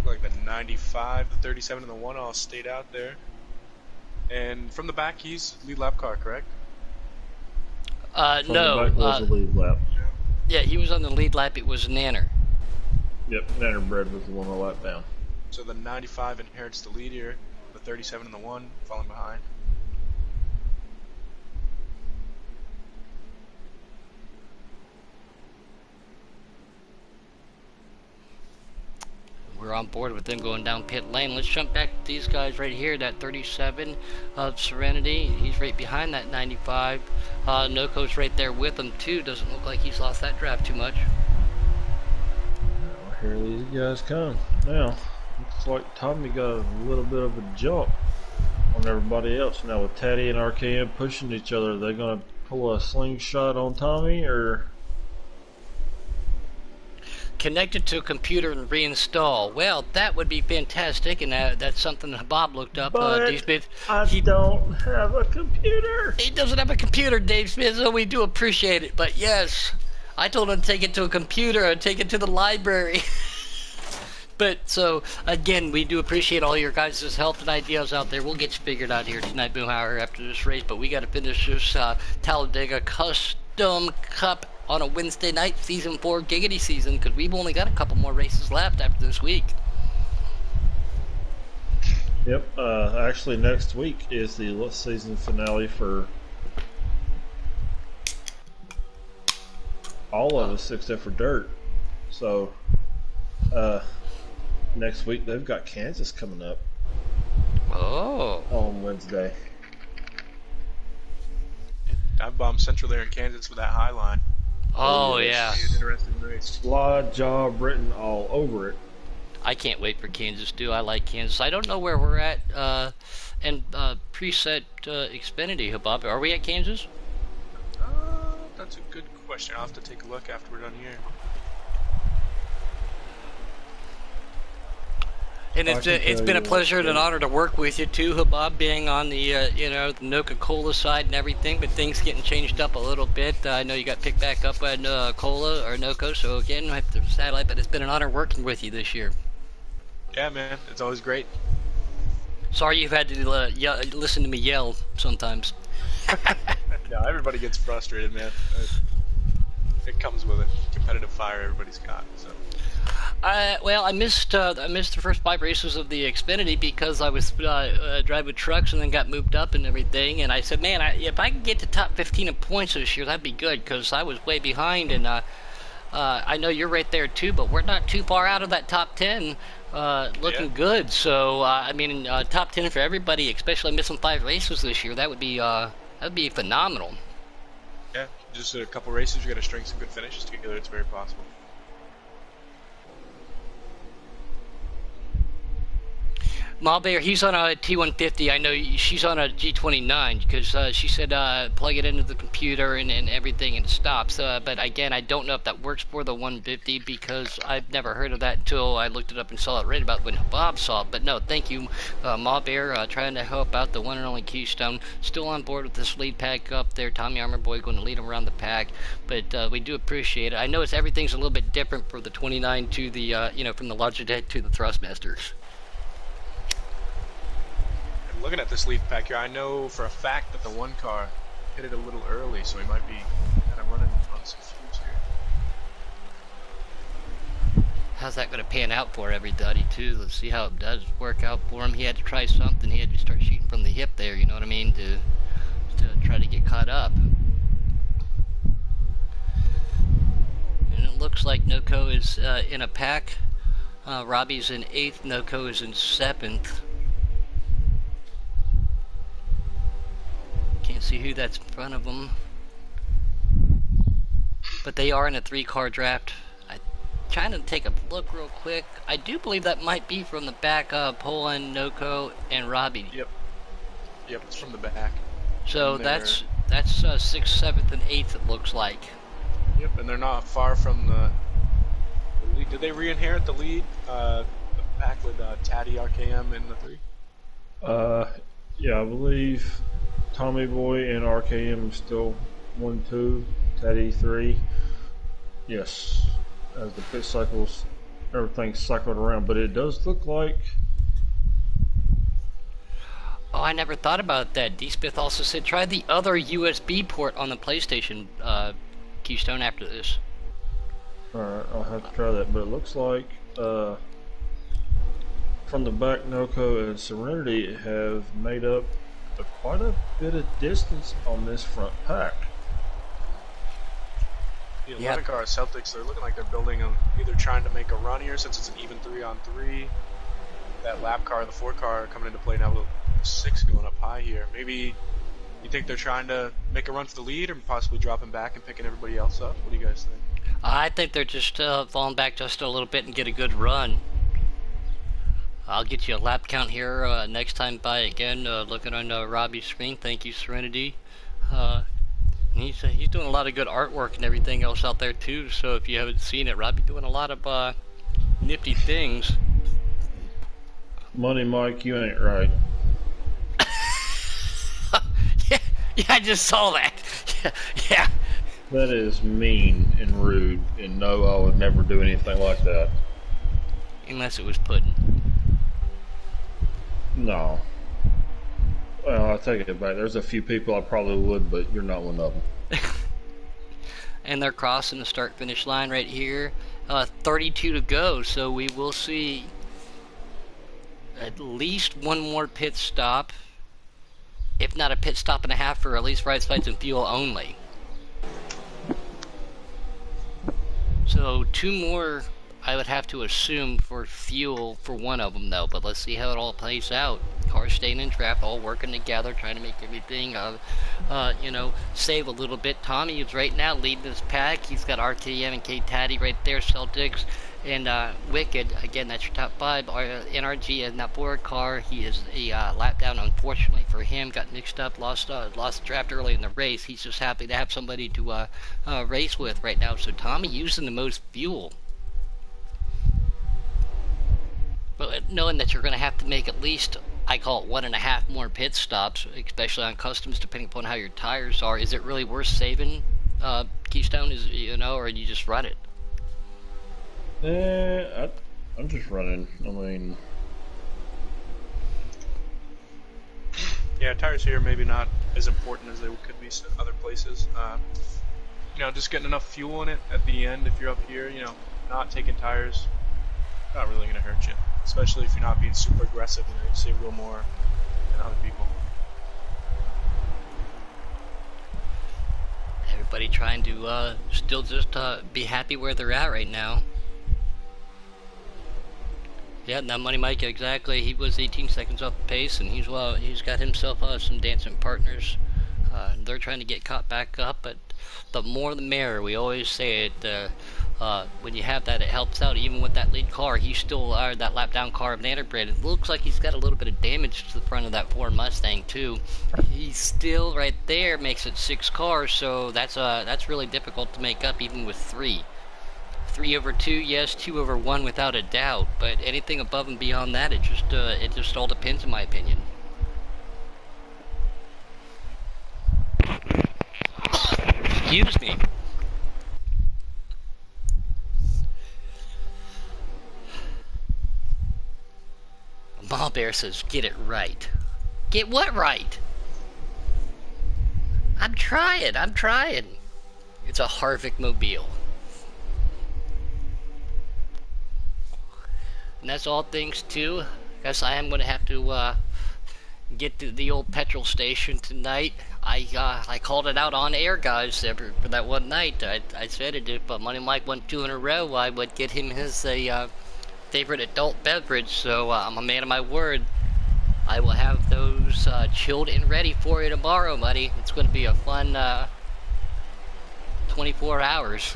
Like the 95, the 37, and the 1 all stayed out there. And from the back, he's lead lap car, correct? From No. the back was the lead lap. Yeah, he was on the lead lap. It was Nanner. Yep, Nanner Bread was the one on the lap down. So the 95 inherits the lead here. The 37 and the 1 falling behind. We're on board with them going down pit lane. Let's jump back to these guys right here. That 37 of Serenity. He's right behind that 95. Noco's right there with him too. Doesn't look like he's lost that draft too much. Now, here these guys come. Now, looks like Tommy got a little bit of a jump on everybody else. Now with Taddy and RKM pushing each other, are they going to pull a slingshot on Tommy, or connect it to a computer and reinstall. Well, that would be fantastic, and that's something that Bob looked up. But Dave Smith, I don't have a computer. he doesn't have a computer, Dave Smith, so we do appreciate it. But yes, I told him to take it to a computer and take it to the library. But so again, we do appreciate all your guys' help and ideas out there. We'll get you figured out here tonight, Boomhauer, after this race. But we got to finish this Talladega Custom Cup on a Wednesday night, Season 4 Giggity season, because we've only got a couple more races left after this week. Yep. Actually, next week is the season finale for all of us except for Dirt. So, next week they've got Kansas coming up. Oh. On Wednesday. I bombed Central there in Kansas with that high line. Oh, It's yeah. an interesting race. Slide job written all over it. I can't wait for Kansas, too. I like Kansas. I don't know where we're at in preset Xfinity, Bob. Are we at Kansas? That's a good question. I'll have to take a look after we're done here. And it's been a pleasure and an honor to work with you too, Habab, being on the the Coca-Cola side and everything, but things getting changed up a little bit. I know you got picked back up by Cola or Noco, so again, I have to satellite, but it's been an honor working with you this year. Yeah, man, it's always great. Sorry you've had to listen to me yell sometimes. Yeah, everybody gets frustrated, man. It comes with it. Competitive fire everybody's got. So. Well, I missed the first 5 races of the Xfinity because I was driving trucks and then got moved up and everything. And I said, man, if I could get to top 15 in points this year, that'd be good because I was way behind. And I know you're right there too, but we're not too far out of that top 10. Looking good. So I mean, top 10 for everybody, especially missing 5 races this year. That would be phenomenal. Yeah, just a couple races, you got to string some good finishes together. It's very possible. Malbear, he's on a T150. I know she's on a G29 because she said plug it into the computer and everything and it stops. But again, I don't know if that works for the 150 because I've never heard of that until I looked it up and saw it right about when Bob saw it. But no, thank you, Malbear, trying to help out the one and only Keystone. Still on board with this lead pack up there. Tommy Armor Boy going to lead him around the pack. But we do appreciate it. I know everything's a little bit different for the 29 to the from the Logitech to the Thrustmasters. Looking at this lead pack here, I know for a fact that the one car hit it a little early, so he might be kind of running on some fumes here. How's that going to pan out for everybody, too? Let's see how it does work out for him. He had to try something. He had to start shooting from the hip there, you know what I mean, to try to get caught up. And it looks like Noco is in a pack. Robbie's in 8th. Noco is in 7th. Can't see who that's in front of them. But they are in a 3-car draft. I'm trying to take a look real quick. I do believe that might be from the back of Poland, Noco, and Robbie. Yep, it's from the back. So that's 6th, 7th, and 8th it looks like. Yep, and they're not far from the lead. Did they re-inherit the lead? The pack with Taddy, RKM, in the 3? Yeah, I believe Tommy Boy and RKM still 1-2, Teddy 3. Yes, as the pit cycles, everything's cycled around, but it does look like. Oh, I never thought about that. D-Smith also said try the other USB port on the PlayStation Keystone after this. Alright, I'll have to try that, but it looks like from the back, Noco and Serenity have made up quite a bit of distance on this front pack. The 11 car Celtics, they're looking like they're building them, either trying to make a run here since it's an even 3-on-3. That lap car, the 4 car, coming into play now with 6 going up high here. Maybe you think they're trying to make a run for the lead or possibly dropping back and picking everybody else up? What do you guys think? I think they're just falling back just a little bit and get a good run. I'll get you a lap count here next time by again, looking on Robbie's screen. Thank you, Serenity. He's doing a lot of good artwork and everything else out there too. So if you haven't seen it, Robbie doing a lot of nifty things. Money Mike, you ain't right. Yeah, yeah, I just saw that. Yeah, yeah. That is mean and rude, and no, I would never do anything like that. Unless it was pudding. No. Well, I take it back. There's a few people I probably would, but you're not one of them. And they're crossing the start-finish line right here. 32 to go, so we will see at least one more pit stop, if not a pit stop and a half for at least right sides and fuel only. So 2 more, I would have to assume, for fuel for one of them though, but let's see how it all plays out. Cars staying in draft, all working together, trying to make everything, you know, save a little bit. Tommy is right now leading this pack. He's got RKM and K-Taddy right there, Celtics, and Wicked. Again, that's your top 5. NRG in that forward car. He is a lap down, unfortunately for him. Got mixed up, lost the draft early in the race. He's just happy to have somebody to race with right now. So Tommy using the most fuel. But knowing that you're going to have to make at least, I call it 1.5 more pit stops, especially on customs, depending upon how your tires are. Is it really worth saving Keystone? Is, you know, or you just run it? I'm just running. I mean, Yeah, tires here maybe not as important as they could be in other places. You know, just getting enough fuel in it at the end. If you're up here, you know, not taking tires, not really going to hurt you. Especially if you're not being super aggressive and you save a little more than other people. Everybody trying to still just be happy where they're at right now. Yeah, now Money Mike, exactly. He was 18 seconds off the pace, and he's got himself some dancing partners. They're trying to get caught back up, but the more the merrier. We always say it. When you have that, it helps out. Even with that lead car, he's still that lap down car of Nanobread. It looks like he's got a little bit of damage to the front of that Ford Mustang too. He's still right there, makes it 6 cars, so that's really difficult to make up, even with 3. 3 over 2, yes. 2 over 1, without a doubt. But anything above and beyond that, it just all depends, in my opinion. Excuse me. Mall Bear says, get it right. Get what right? I'm trying. It's a Harvick mobile. And that's all thanks to, guess I am going to have to get to the old petrol station tonight. I called it out on air, guys, for that one night. I said it, if Money Mike won 2 in a row, I would get him his favorite adult beverage, so I'm a man of my word. I will have those chilled and ready for you tomorrow, buddy. It's going to be a fun 24 hours.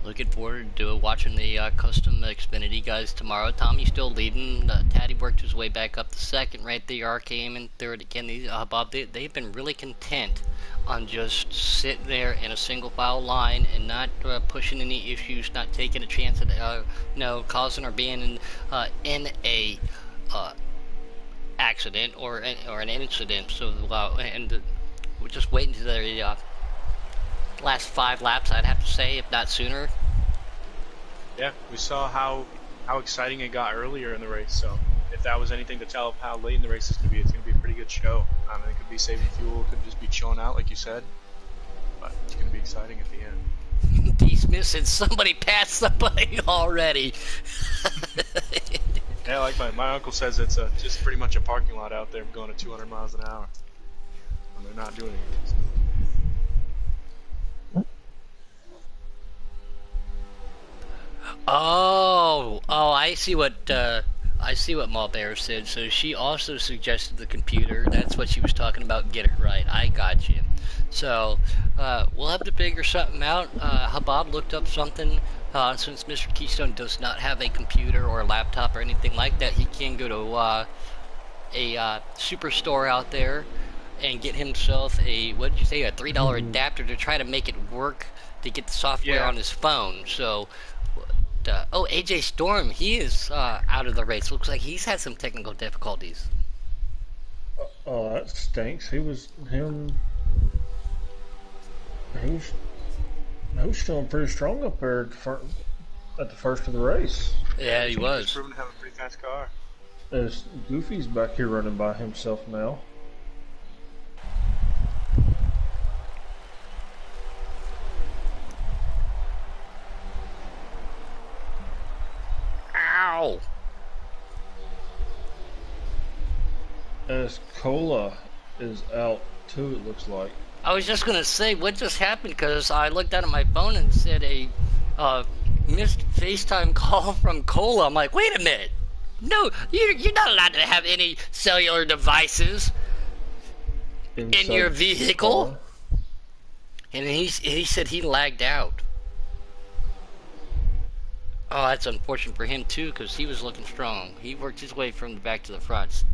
Looking forward to watching the custom Xfinity guys tomorrow. Tommy's still leading. Taddy worked his way back up to second, right there. RKM in third. Again, Bob, they've been really content on just sitting there in a single file line and not pushing any issues, not taking a chance at causing or being in a accident or an incident. So we're just waiting to their last 5 laps, I'd have to say, if not sooner. Yeah, we saw how exciting it got earlier in the race, so if that was anything to tell of how late in the race it's going to be a pretty good show. It could be saving fuel, it could just be chilling out, like you said, but it's going to be exciting at the end. D-Smith said somebody passed somebody already. Yeah, like my uncle says, it's just pretty much a parking lot out there going at 200 miles an hour. And they're not doing anything. Oh, I see what Malbear said. So she also suggested the computer. That's what she was talking about. Get it right. I got you. So we'll have to figure something out. Habab looked up something Since Mr. Keystone does not have a computer or a laptop or anything like that, he can go to a superstore out there and get himself a, what did you say, a $3 adapter to try to make it work to get the software on his phone. So, oh, AJ Storm, he is out of the race. Looks like he's had some technical difficulties. Oh, that stinks. He was showing pretty strong up there at the first of the race. Yeah, he was. He's proven to have a pretty fast car. As Goofy's back here running by himself now. Ow! As Cola is out too, it looks like. I was just gonna say, what just happened? Because I looked down at my phone and said a missed FaceTime call from Cola. I'm like, wait a minute. No, you're not allowed to have any cellular devices in your vehicle. And he said he lagged out. Oh, that's unfortunate for him too, because he was looking strong. He worked his way from the back to the front.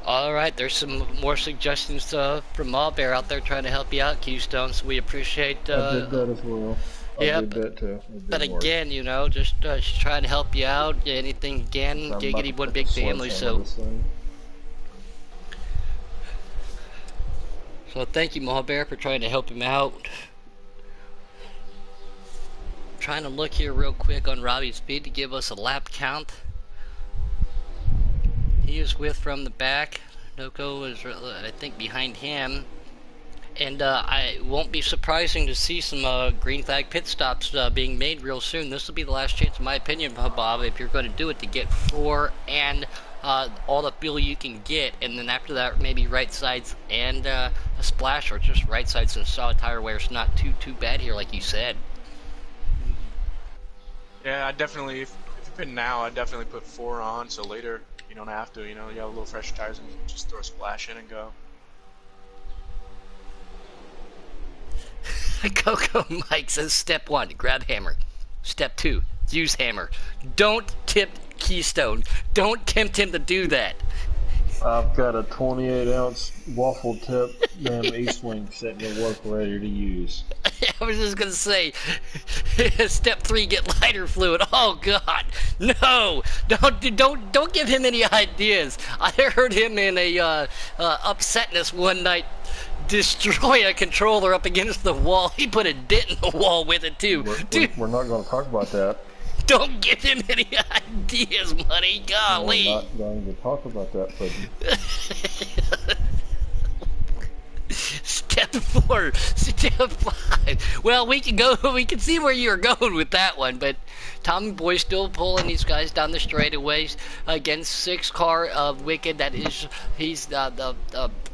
Alright, there's some more suggestions from Bear out there trying to help you out, Keystone, so we appreciate... I did that as well. I did that too. But again, you know, just trying to help you out, anything again, giggity, one big family, so... So thank you, Bear, for trying to help him out. Trying to look here real quick on Robbie's speed to give us a lap count. He is with from the back. Noko is, I think, behind him. And I won't be surprising to see some green flag pit stops being made real soon. This will be the last chance, in my opinion, Bob, if you're going to do it, to get 4 and all the fuel you can get. And then after that, maybe right sides and a splash, or just right sides and a solid tire wear. It's not too bad here, like you said. Yeah, I definitely, if you pit now, I'd definitely put 4 on, so later you don't have to, you know, you have a little fresh tires and just throw a splash in and go. Coco Mike says step 1, grab hammer. Step 2, use hammer. Don't tip Keystone. Don't tempt him to do that. I've got a 28-ounce waffle tip damn E-swing sitting at work ready to use. I was just gonna say, step 3, get lighter fluid. Oh God, no! Don't give him any ideas. I heard him in a upsetness one night destroy a controller up against the wall. He put a dent in the wall with it too. We're not going to talk about that. Don't give him any ideas, buddy. Golly. We're not going to talk about that, Puddin'. Step 4, step 5. Well, we can see where you're going with that one, but Tommy Boy's still pulling these guys down the straightaways against 6 car of Wicked. He's the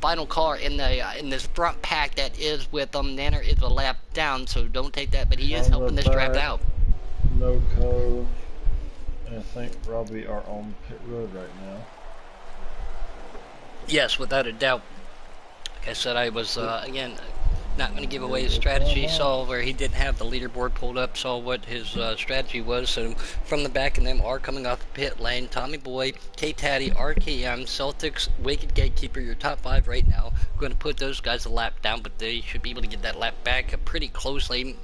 final car in this front pack that is with them. Nanner is a lap down, so don't take that, but he is helping this draft out. Noco and I think Robbie are on pit road right now. Yes, without a doubt. Like I said, I was, again, not going to give away his strategy. Saw where he didn't have the leaderboard pulled up, saw what his strategy was. So from the back, and them are coming off the pit lane. Tommy Boy, K-Taddy, RKM, Celtics, Wicked Gatekeeper, your top 5 right now. Going to put those guys a lap down, but they should be able to get that lap back pretty closely,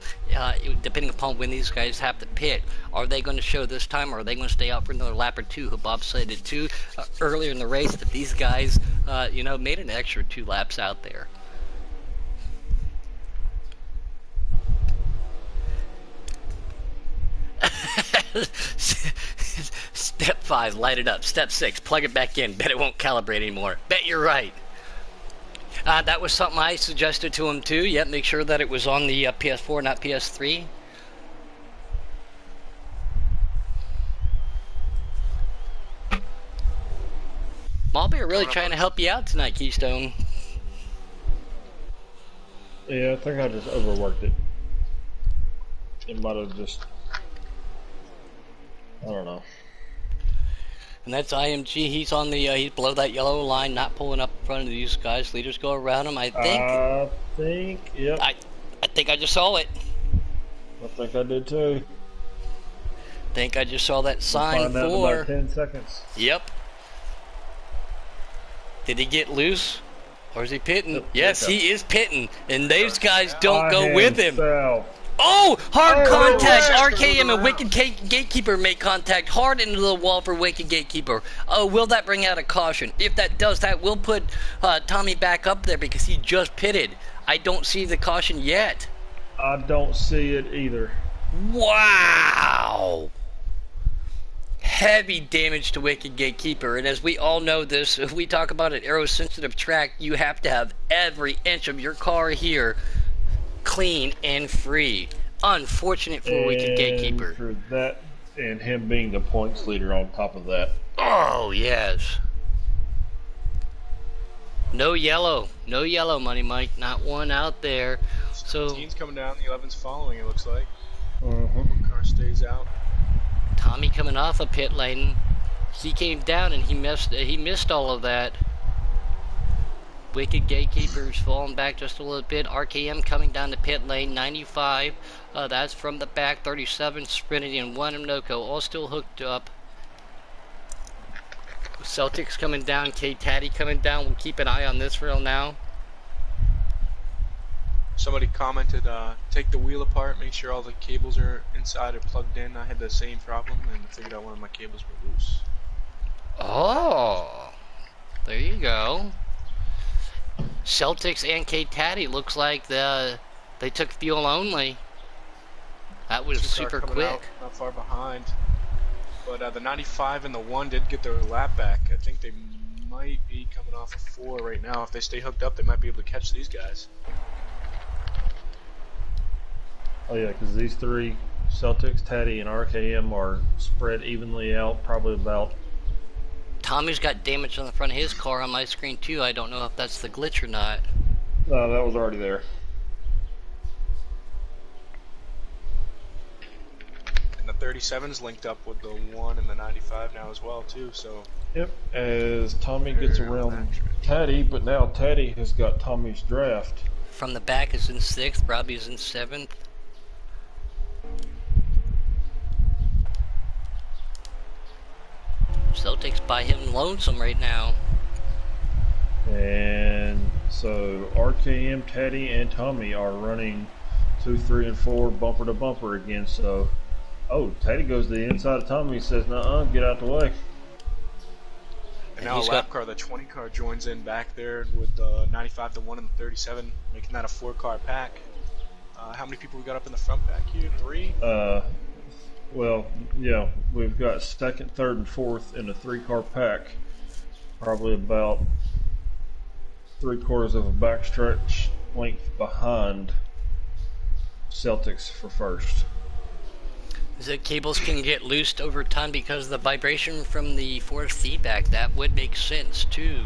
depending upon when these guys have to pit. Are they going to show this time, or are they going to stay out for another lap or 2? Bob said it too earlier in the race that these guys, you know, made an extra 2 laps out there. Step 5, light it up. Step 6, plug it back in. Bet it won't calibrate anymore. Bet you're right. That was something I suggested to him too. Yep, make sure that it was on the PS4, not PS3. Malbear really trying to help you out tonight, Keystone. Yeah, I think I just overworked it. It might have just I don't know. And that's IMG. He's on the he's below that yellow line, not pulling up in front of these guys. Leaders go around him. Yep. I think I just saw it. I think I did too. Think I just saw that We'll sign find out in for. about 10 seconds. Yep. Did he get loose? Or is he pitting? Yep, Yes, he is pitting. And those guys don't I go with him. South. Oh, hard contact. yes, RKM and Wicked Gatekeeper make contact hard into the wall for Wicked Gatekeeper. Oh, will that bring out a caution? If that does, that will put Tommy back up there because he just pitted. I don't see the caution yet. I don't see it either. Wow. Heavy damage to Wicked Gatekeeper, and as we all know this, if we talk about an aero-sensitive track, you have to have every inch of your car here clean and free. Unfortunate for Wicked Gatekeeper. For that, and him being the points leader on top of that. Oh, yes. No yellow. No yellow, Money Mike. Not one out there. So 17's coming down, the 11's following, it looks like. Mm-hmm. Car stays out. Tommy coming off a pit lane. He came down and he missed all of that. Wicked Gatekeeper's falling back just a little bit. RKM coming down the pit lane, 95. That's from the back. 37, Sprinity, and 1 Mnoko, all still hooked up. Celtics coming down, K-Taddy coming down. We'll keep an eye on this rail now. Somebody commented, take the wheel apart, make sure all the cables are inside or plugged in. I had the same problem and figured out one of my cables were loose. Oh, there you go. Celtics and K-Taddy looks like they took fuel only. That was super quick. Not far behind. But the 95 and the 1 did get their lap back. I think they might be coming off of 4 right now. If they stay hooked up, they might be able to catch these guys. Oh yeah, because these three, Celtics, Taddy, and RKM, are spread evenly out, probably about... Tommy's got damage on the front of his car on my screen too. I don't know if that's the glitch or not. No, that was already there. And the 37's linked up with the 1 and the 95 now as well too, so... Yep, as Tommy gets around Taddy, but now Taddy has got Tommy's draft. From the back is in 6th, Robbie's in 7th. Celtics by him lonesome right now. And so RKM, Taddy, and Tommy are running 2, 3, and 4 bumper to bumper again. So, oh, Taddy goes to the inside of Tommy and says, "Nuh-uh, get out the way." And now a lap car, the 20 car, joins in back there with the 95, the 1, and the 37, making that a 4-car pack. How many people we got up in the front pack here? 3? Well, yeah, we've got 2nd, 3rd, and 4th in a 3-car pack. Probably about 3/4 of a backstretch length behind Celtics for 1st. The cables can get loosed over time because of the vibration from the force feedback. That would make sense too.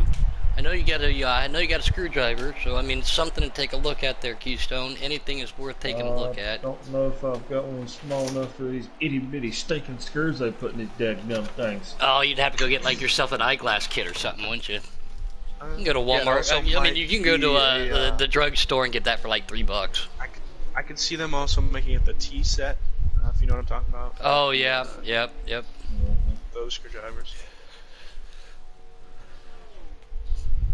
I know you got a screwdriver, so I mean it's something to take a look at there, Keystone. Anything is worth taking a look at. Don't know if I've got one small enough for these itty bitty stinking screws they put in these dadgum things. Oh, you'd have to go get like yourself an eyeglass kit or something, wouldn't you? You can go to Walmart. Yeah, I mean, you can go to the drugstore and get that for like $3. I could see them also making it the T set, if you know what I'm talking about. Oh yeah, yep. Those screwdrivers.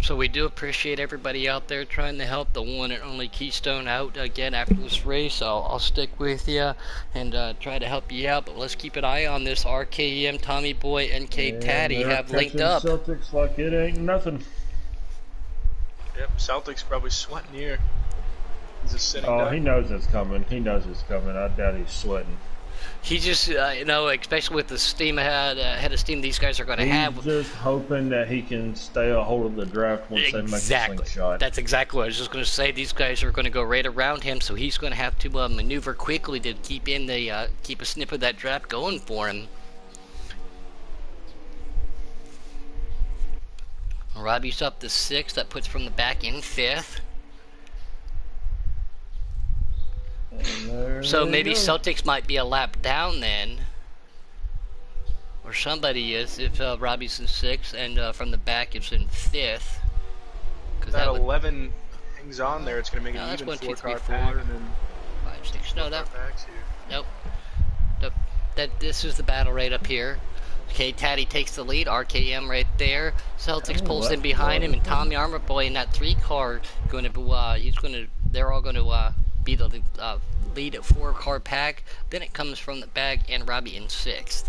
So we do appreciate everybody out there trying to help the one and only Keystone out again after this race. I'll stick with you and try to help you out, but let's keep an eye on this. RKM, Tommy Boy, and K-Taddy have linked up. Celtics like it ain't nothing. Yep, Celtics probably sweating here. He's just sitting down. He knows it's coming. He knows it's coming. I doubt he's sweating. He just, especially with the steam head of steam these guys are going to have. He's just hoping that he can stay a hold of the draft once they make the slingshot. That's exactly what I was just going to say. These guys are going to go right around him, so he's going to have to maneuver quickly to keep a snip of that draft going for him. Robbie's up to 6th. That puts from the back in 5th. So maybe Celtics might be a lap down then. or somebody is, if Robbie's in 6th, and from the back it's in 5th. Because That that would, 11 hangs on there. It's going to make no, an that's even 1, 2, 3, four-car 4, pack, and then 5, 6. No, four-car that packs here. nope. Nope. This is the battle right up here. Okay, Taddy takes the lead. RKM right there. Celtics pulls in behind him, and Tommy Armor Boy in that 3-car going to they're all going to be the lead at 4-car pack. Then it comes from the back, and Robbie in 6th.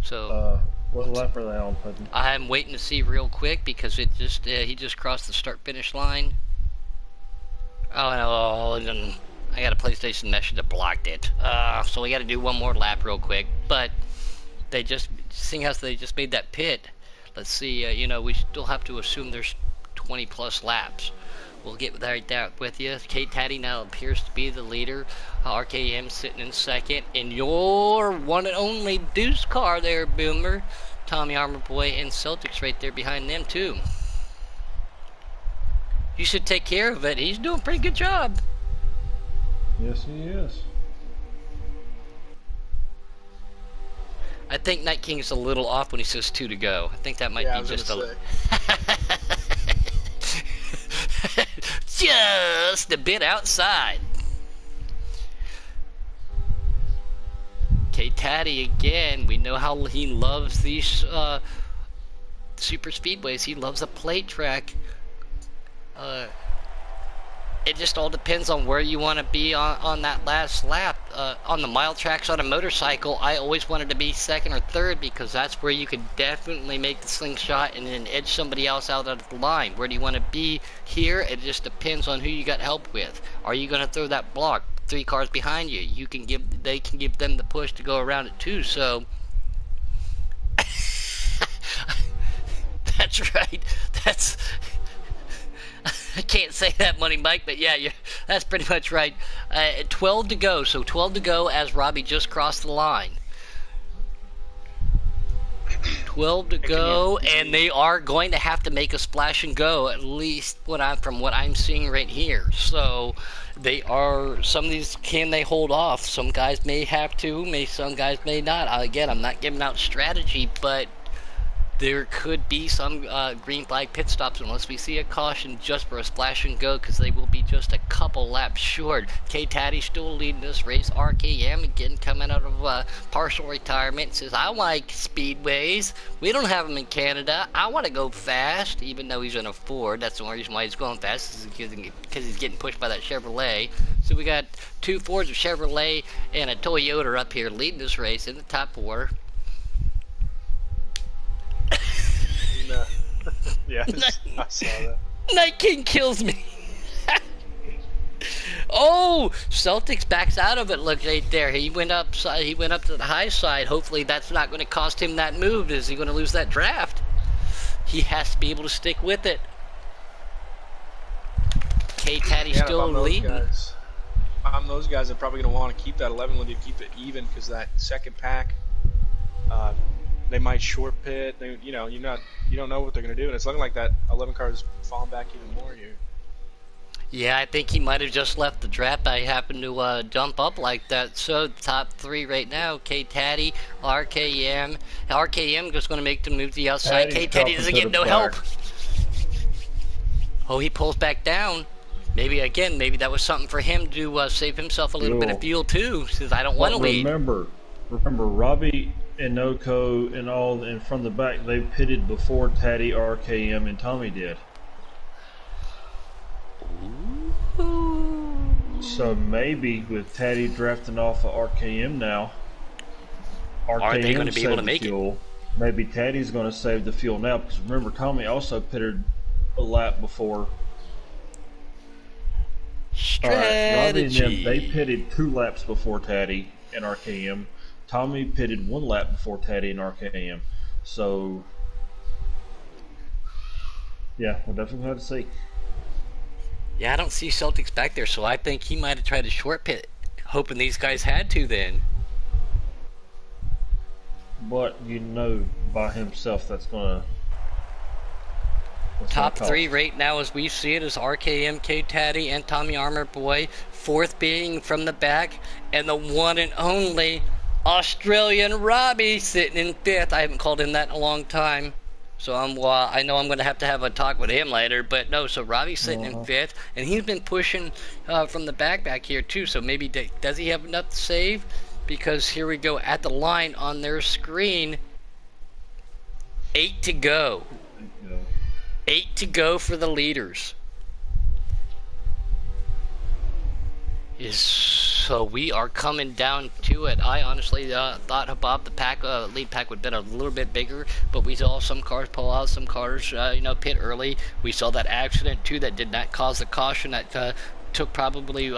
So what lap are they on, Pudden? I'm waiting to see real quick because it just he just crossed the start finish line. Oh no! I got a PlayStation that should have blocked it. So we got to do one more lap real quick. But they just, seeing as they just made that pit, let's see. You know, we still have to assume there's 20 plus laps. We'll get right there with you. Kate Taddy now appears to be the leader. RKM sitting in 2nd. And your one and only Deuce car there, Boomer. Tommy Armor Boy and Celtics right there behind them too. You should take care of it. He's doing a pretty good job. Yes, he is. I think Night King's a little off when he says 2 to go. I think that might be just just a bit outside. Okay, Taddy again. We know how he loves these super speedways. He loves a plate track. It just all depends on where you want to be on that last lap. On the mile tracks on a motorcycle, I always wanted to be 2nd or 3rd because that's where you could definitely make the slingshot and then edge somebody else out of the line. Where do you want to be here? It just depends on who you got help with. Are you going to throw that block 3 cars behind you? They can give them the push to go around it too. So that's right. I can't say that, Money Mike, but yeah, that's pretty much right. 12 to go, so 12 to go as Robbie just crossed the line. 12 to go, and they are going to have to make a splash and go, at least from what I'm seeing right here. So some of these, can they hold off? Some guys may have to, some guys may not. Again, I'm not giving out strategy, but there could be some green flag pit stops unless we see a caution just for a splash and go, because they will be just a couple laps short. K-Taddy still leading this race. RKM again coming out of partial retirement says, I like speedways. We don't have them in Canada. I want to go fast, even though he's in a Ford. That's the only reason why he's going fast, because he's getting pushed by that Chevrolet. So we got 2 Fords, a Chevrolet, and a Toyota up here leading this race in the top 4. No. Yeah, I saw that. Night King kills me. Oh, Celtics backs out of it. Look right there. He went up to the high side. Hopefully that's not going to cost him that move. Is he going to lose that draft? He has to be able to stick with it. K-Taddy's still leading. Those guys are probably going to want to keep that 11 with you, keep it even, because that second pack, they might short pit. You don't know what they're going to do, and it's looking like that 11 car is falling back even more here. Yeah, I think he might have just left the draft. I happened to jump up like that. So top 3 right now: K-Taddy, RKM. RKM just going to make the move to the outside. K-Taddy doesn't get no help. Oh, he pulls back down. Maybe that was something for him to save himself a little bit of fuel too. Says I don't want to lead. Remember, Robbie and Noko and all in from the back, they pitted before Taddy, RKM, and Tommy did. Ooh. So maybe with Taddy drafting off of RKM now, are they going to be able to make fuel, it? Maybe Taddy's going to save the fuel now, because remember Tommy also pitted a lap before. Robbie and them, they pitted 2 laps before Taddy and RKM. Tommy pitted 1 lap before Taddy and RKM. So, yeah, we'll definitely have to see. Yeah, I don't see Celtics back there, so I think he might have tried to short pit, hoping these guys had to then. But by himself, that's gonna. Top 3 right now, as we see it, is RKM, K-Taddy, and Tommy Armor Boy. 4th being from the back, and the one and only Australian Robbie sitting in 5th. I haven't called him that in a long time. So I know I'm going to have a talk with him later. But no, so Robbie's sitting in 5th. And he's been pushing from the back here too. So maybe does he have enough to save? Because here we go at the line on their screen. 8 to go. 8 to go for the leaders. So we are coming down to it. I honestly thought Bob the lead pack would have been a little bit bigger, but we saw some cars pull out, some cars pit early. We saw that accident too that did not cause the caution that took probably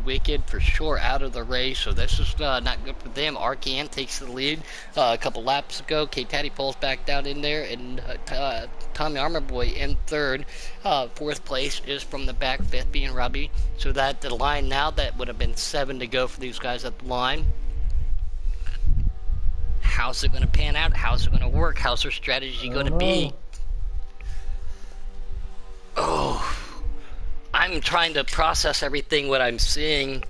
Wicked for sure out of the race, so this is not good for them. Arcan takes the lead a couple laps ago. K-Taddy pulls back down in there, and Tommy Armor Boy in 3rd. 4th place is from the back, 5th being Robbie. So that the line now, that would have been 7 to go for these guys at the line. How's it going to pan out? How's it going to work? How's their strategy going to be? Oh, I'm trying to process everything what I'm seeing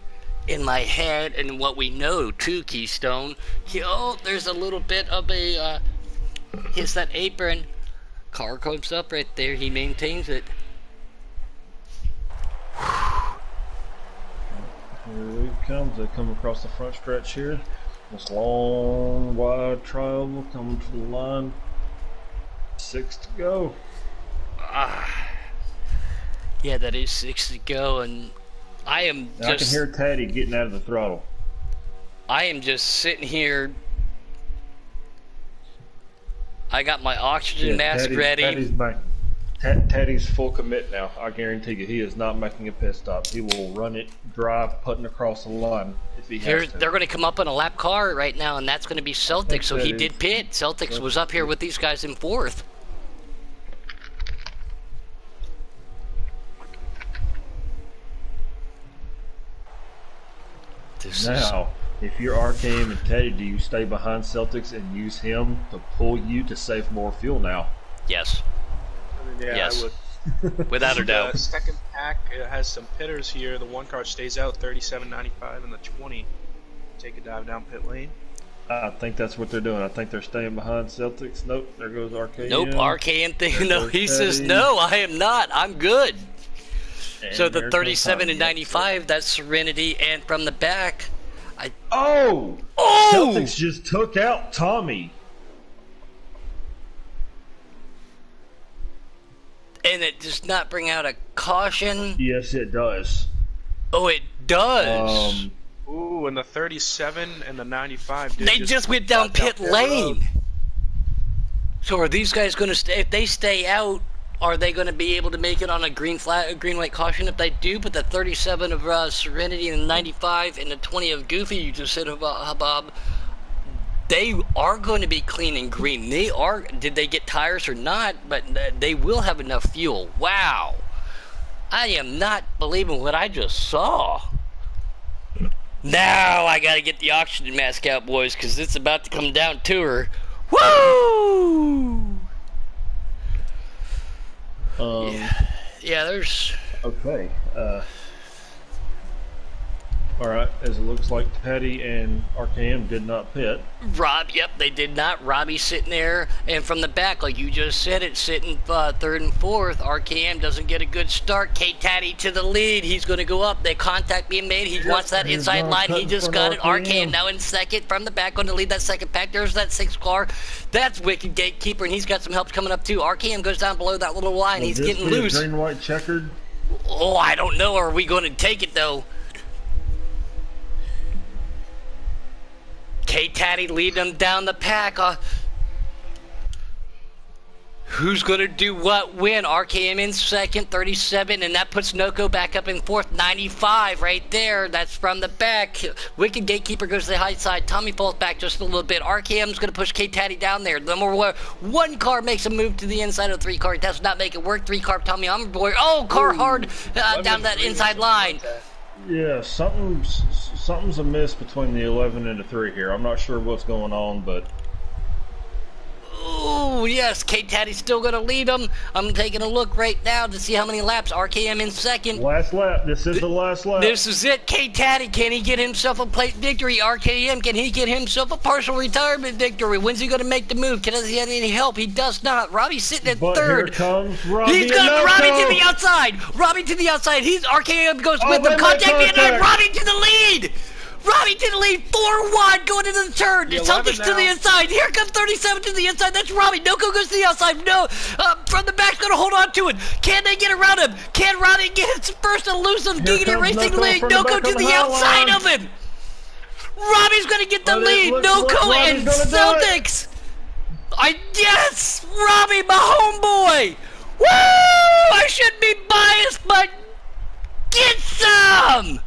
in my head and what we know too, Keystone. There's a little bit of a hits that apron. Car comes up right there. He maintains it. Here it comes. They come across the front stretch here. This long, wide triangle coming to the line. 6 to go. Yeah, that is 6 to go, and I am just... I can hear Taddy getting out of the throttle. I am just sitting here. I got my oxygen mask ready. Taddy's full commit now. I guarantee you, he is not making a pit stop. He will run it, drive, putting across the line if he has to. They're going to come up in a lap car right now, and that's going to be Celtics, so he did pit. Celtics was up here with these guys in 4th. Now, if you're RKM and Teddy, do you stay behind Celtics and use him to pull you to save more fuel now? Yes. Yeah, yes. I would. Without a doubt. The second pack has some pitters here. The one car stays out, 37.95, and the 20 take a dive down pit lane. I think that's what they're doing. I think they're staying behind Celtics. Nope, there goes RKM. Nope, RKM thing. No, he says, no, I am not. I'm good. And so the 37 and 95, that's Serenity, and from the back, Oh! Celtics just took out Tommy. And it does not bring out a caution? Yes, it does. Oh, it does. Ooh, and the 37 and the 95. They just went down pit lane. So are these guys going to stay? If they stay out, are they going to be able to make it on a green white caution? If they do, but the 37 of Serenity and the 95 and the 20 of Goofy, you just said about Bob, they are going to be clean and green. They are. Did they get tires or not? But they will have enough fuel. Wow. I am not believing what I just saw. Now I got to get the oxygen mask out, boys, because it's about to come down to her. Woo! Yeah, there's... Okay. Alright, as it looks like Teddy and RKM did not pit. Yep, they did not. Robbie's sitting there, and from the back, like you just said, it's sitting 3rd and 4th. RKM doesn't get a good start. K-Taddy to the lead. He's going to go up. The contact being made. He wants that inside line. He just got it. RKM now in 2nd. From the back, going to lead that 2nd pack. There's that 6th car. That's Wicked Gatekeeper, and he's got some help coming up too. RKM goes down below that little line. He's getting loose. Green, white, checkered? Oh, I don't know. Are we going to take it, though? K-Taddy leading them down the pack. Who's going to do what when? RKM in 2nd, 37, and that puts Noko back up in 4th, 95 right there. That's from the back. Wicked Gatekeeper goes to the high side. Tommy falls back just a little bit. RKM's going to push K-Taddy down there. One car makes a move to the inside of the 3 car. It does not make it work. 3 car Tommy Boy. Oh, car hard down that inside line. Yeah, something's amiss between the 11 and the 3 here. I'm not sure what's going on, but... Ooh, Oh, yes, K-Taddy's still going to lead him. I'm taking a look right now to see how many laps. RKM in second. Last lap. This is the last lap. This is it. K-Taddy, can he get himself a plate victory? RKM, can he get himself a partial retirement victory? When's he going to make the move? Does he have any help? He does not. Robbie's sitting at But third. Here comes Robbie. He's got Robbie to the outside. Robbie to the outside. RKM goes with him. Contact me, and Robbie to the lead. Robbie to the lead, 4-1 going into the turn. The Celtics to the inside. Here comes 37 to the inside. That's Robbie. Noko goes to the outside. No, from the back's going to hold on to it. Can they get around him? Can Robbie get his first elusive Giga Racing lead? Noko to the outside of him. Robbie's going to get the lead. Noko and Celtics. Yes, Robbie, my homeboy. Woo! I shouldn't be biased, but get some.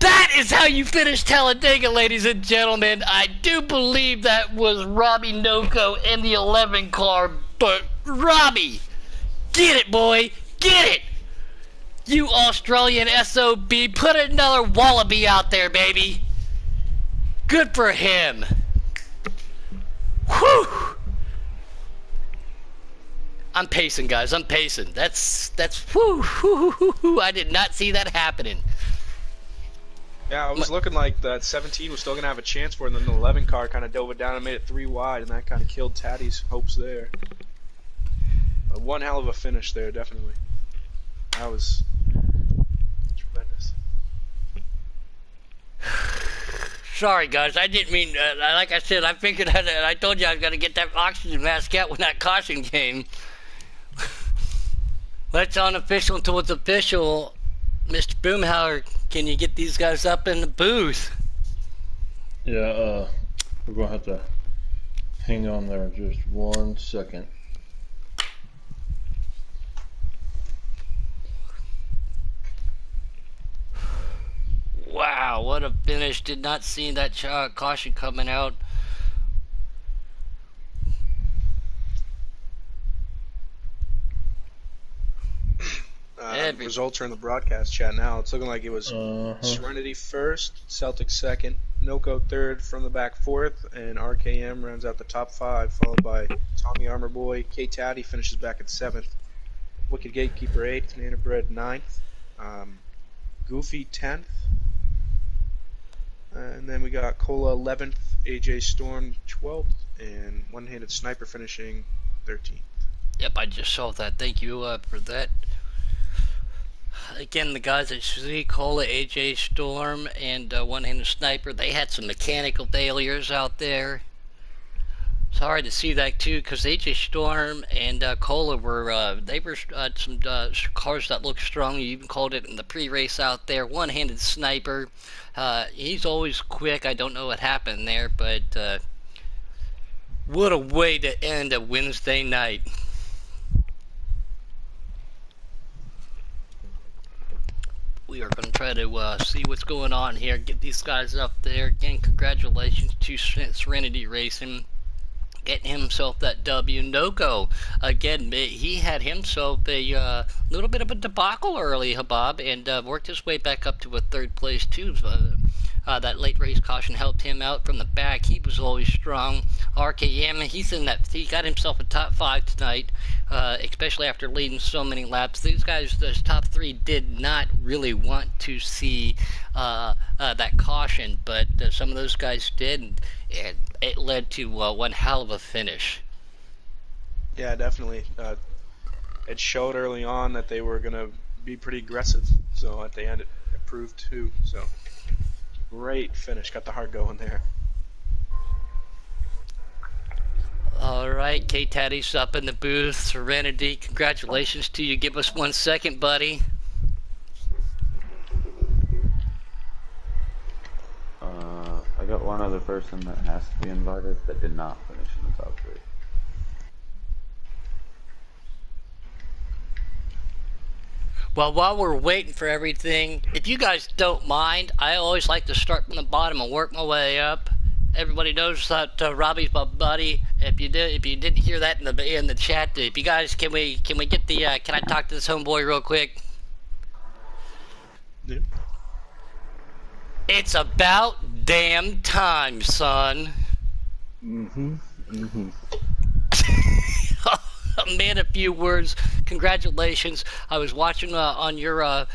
That is how you finish Talladega, ladies and gentlemen. I do believe that was Robbie Noko in the 11 car, but Robbie, get it, boy, get it. You Australian SOB, put another wallaby out there, baby. Good for him. Whew. I'm pacing, guys. I'm pacing. That's whew, whew, whew, whew. I did not see that happening. Yeah, it was looking like that 17 was still going to have a chance for it, and then the 11 car kind of dove it down and made it 3 wide, and that kind of killed Taddy's hopes there. One hell of a finish there, definitely. That was tremendous. Sorry, guys, I didn't mean, like I said, I figured out, I told you I was going to get that oxygen mask out when that caution came. That's unofficial until it's official. Mr. Boomhauer, can you get these guys up in the booth? Yeah, we're going to have to hang on there just 1 second. Wow, what a finish. Did not see that caution coming out. Results are in the broadcast chat now. It's looking like it was Serenity first, Celtic second, Noko third, from the back fourth, and RKM rounds out the top 5, followed by Tommy Armor Boy. K-Taddy finishes back at 7th, Wicked Gatekeeper 8th, Nana Bread 9th, Goofy 10th, and then we got Cola 11th, AJ Storm 12th, and One Handed Sniper finishing 13th. Yep, I just saw that. Thank you for that. Again, the guys at Z Cola, AJ Storm, and One Handed Sniper, they had some mechanical failures out there. Sorry to see that too, because AJ Storm and Cola were some cars that looked strong. You even called it in the pre-race out there. One Handed Sniper, he's always quick. I don't know what happened there, but what a way to end a Wednesday night. We are going to try to see what's going on here, get these guys up there. Again, congratulations to Serenity Racing, getting himself that W. Noko, again, he had himself a little bit of a debacle early, Habab, and worked his way back up to a 3rd place too. That late race caution helped him out from the back. He was always strong. RKM, he got himself a top 5 tonight, especially after leading so many laps. These guys, those top 3, did not really want to see that caution, but some of those guys did, and it led to one hell of a finish. Yeah, definitely. It showed early on that they were going to be pretty aggressive, so at the end it proved too. So great finish, got the heart going there. Alright, K-Taddy's up in the booth. Serenity, congratulations to you. Give us 1 second, buddy. I got one other person that has to be invited that did not finish in the top 3. Well, while we're waiting for everything, if you guys don't mind, I always like to start from the bottom and work my way up. Everybody knows that Robbie's my buddy. If you didn't hear that in the chat, if you guys can we get the can I talk to this homeboy real quick? Yeah. It's about damn time, son. man, a few words. Congratulations. I was watching on your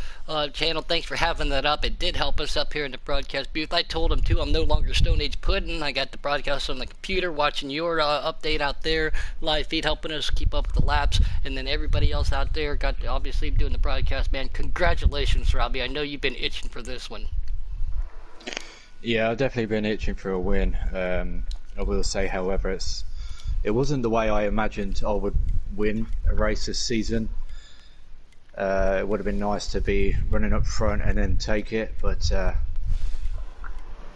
channel. Thanks for having that up. It did help us up here in the broadcast booth. I told him, too, I'm no longer Stone Age Puddin'. I got the broadcast on the computer, watching your update out there, live feed, helping us keep up with the laps. And then everybody else out there got obviously doing the broadcast, man. Congratulations, Robbie. I know you've been itching for this one. Yeah, I've definitely been itching for a win. I will say, however, it wasn't the way I imagined I would win a race this season. It would have been nice to be running up front and then take it, but I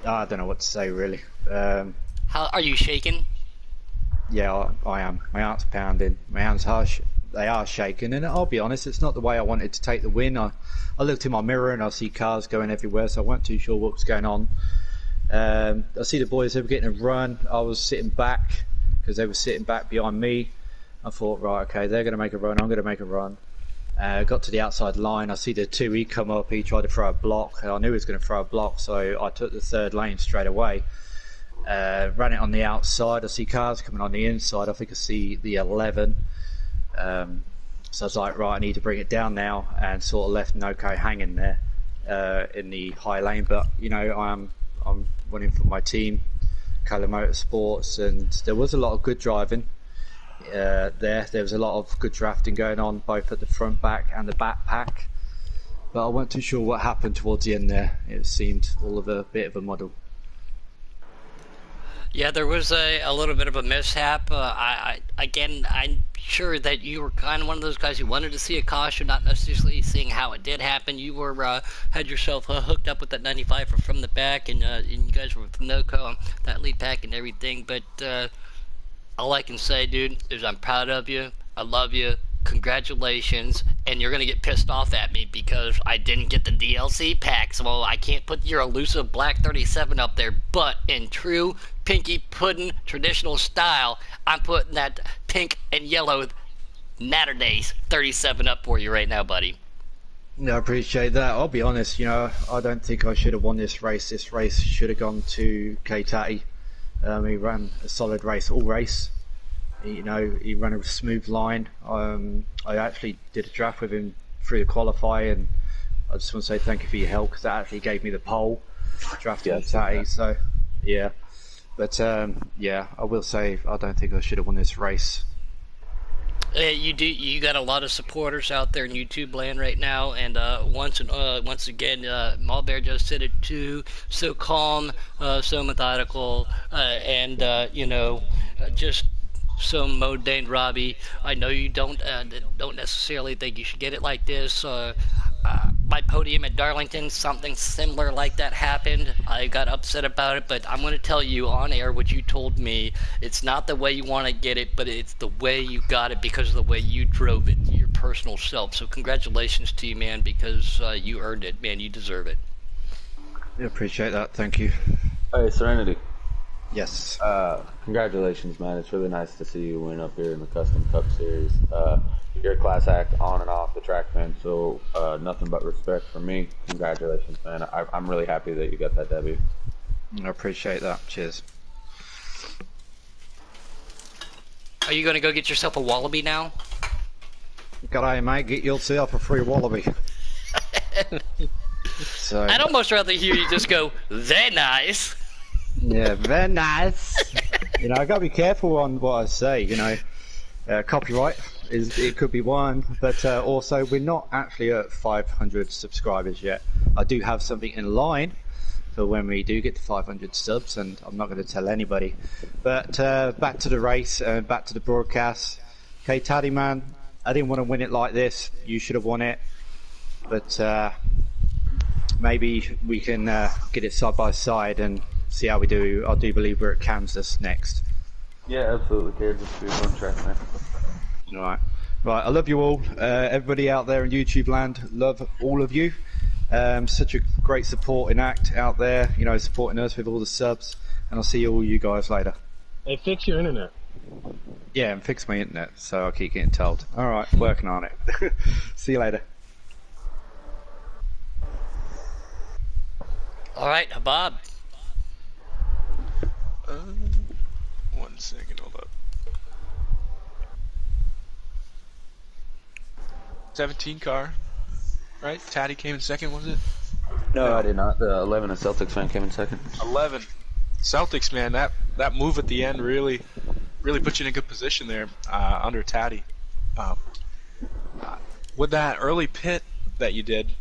don't know what to say really. How are you shaking? Yeah, I am. My heart's pounding. My hands they are shaking, and I'll be honest, it's not the way I wanted to take the win. I looked in my mirror and I see cars going everywhere, so I wasn't too sure what was going on. I see the boys, they were getting a run. I was sitting back because they were sitting back behind me. I thought, right, okay, they're going to make a run, I'm going to make a run. Got to the outside line, I see the 2E come up, he tried to throw a block, and I knew he was going to throw a block, so I took the third lane straight away. Ran it on the outside, I see cars coming on the inside, I think I see the 11. So I was like, right, I need to bring it down now, and sort of left Noko hanging there in the high lane. But you know, I'm running for my team, Colour Motorsports, and there was a lot of good driving there. There was a lot of good drafting going on, both at the front, back, and the back pack. But I wasn't too sure what happened towards the end there. It seemed all of a bit of a muddle. Yeah, there was a little bit of a mishap. I'm sure that you were kind of one of those guys who wanted to see a caution, not necessarily seeing how it did happen. You were had yourself hooked up with that 95 from the back, and you guys were with Noco, that lead pack and everything. But all I can say, dude, is I'm proud of you. I love you. Congratulations. And you're going to get pissed off at me because I didn't get the DLC pack, so I can't put your elusive black 37 up there. But in true Pinky Puddin' traditional style, I'm putting that pink and yellow Natterdays 37 up for you right now, buddy. Yeah, I appreciate that. I'll be honest, you know, I don't think I should have won this race. This race should have gone to K-Tatty. He ran a solid race, all race. You know, he ran a smooth line. I actually did a draft with him through the qualify, and I just want to say thank you for your help, because that actually gave me the pole drafting with Tatty. So, yeah. But, yeah, I will say I don't think I should have won this race. You do. You got a lot of supporters out there in YouTube land right now, and once again, Malbear just said it too. So calm, so methodical, and you know, just so mundane. Robbie, I know you don't necessarily think you should get it like this. My podium at Darlington, something similar like that happened. I got upset about it, but I'm going to tell you on air what you told me. It's not the way you want to get it, but it's the way you got it because of the way you drove it, your personal self. So congratulations to you, man, because you earned it, man. You deserve it. I appreciate that. Thank you. Hey, Serenity. Yes. Congratulations, man. It's really nice to see you win up here in the Custom Cup Series. You're a class act on and off the track, man, so nothing but respect from me. Congratulations, man. I'm really happy that you got that debut. I appreciate that. Cheers. Are you going to go get yourself a wallaby now? G'day, mate. Get yourself a free wallaby. So, I'd almost rather hear you just go, "They're nice." yeah, very nice. You know, I gotta be careful on what I say. You know, copyright it could be one, but also we're not actually at 500 subscribers yet. I do have something in line for when we do get to 500 subs, and I'm not going to tell anybody. But back to the race, back to the broadcast. Okay, Taddy man, I didn't want to win it like this. You should have won it, but maybe we can get it side by side and see how we do. I do believe we're at Kansas next. Yeah, absolutely, kid. Just be on track, man. Right. I love you all. Everybody out there in YouTube land, love all of you. Such a great supporting act out there, you know, supporting us with all the subs. And I'll see all you guys later. Hey, fix your internet. Yeah, and fix my internet, so I keep getting told. Alright, working on it. See you later. Alright, Bob. 1 second, hold up. 17 car, right? Taddy came in second, was it? No, I did not. The 11 and Celtics fan came in second. 11. Celtics, man, that move at the end really put you in a good position there under Taddy. With that early pit that you did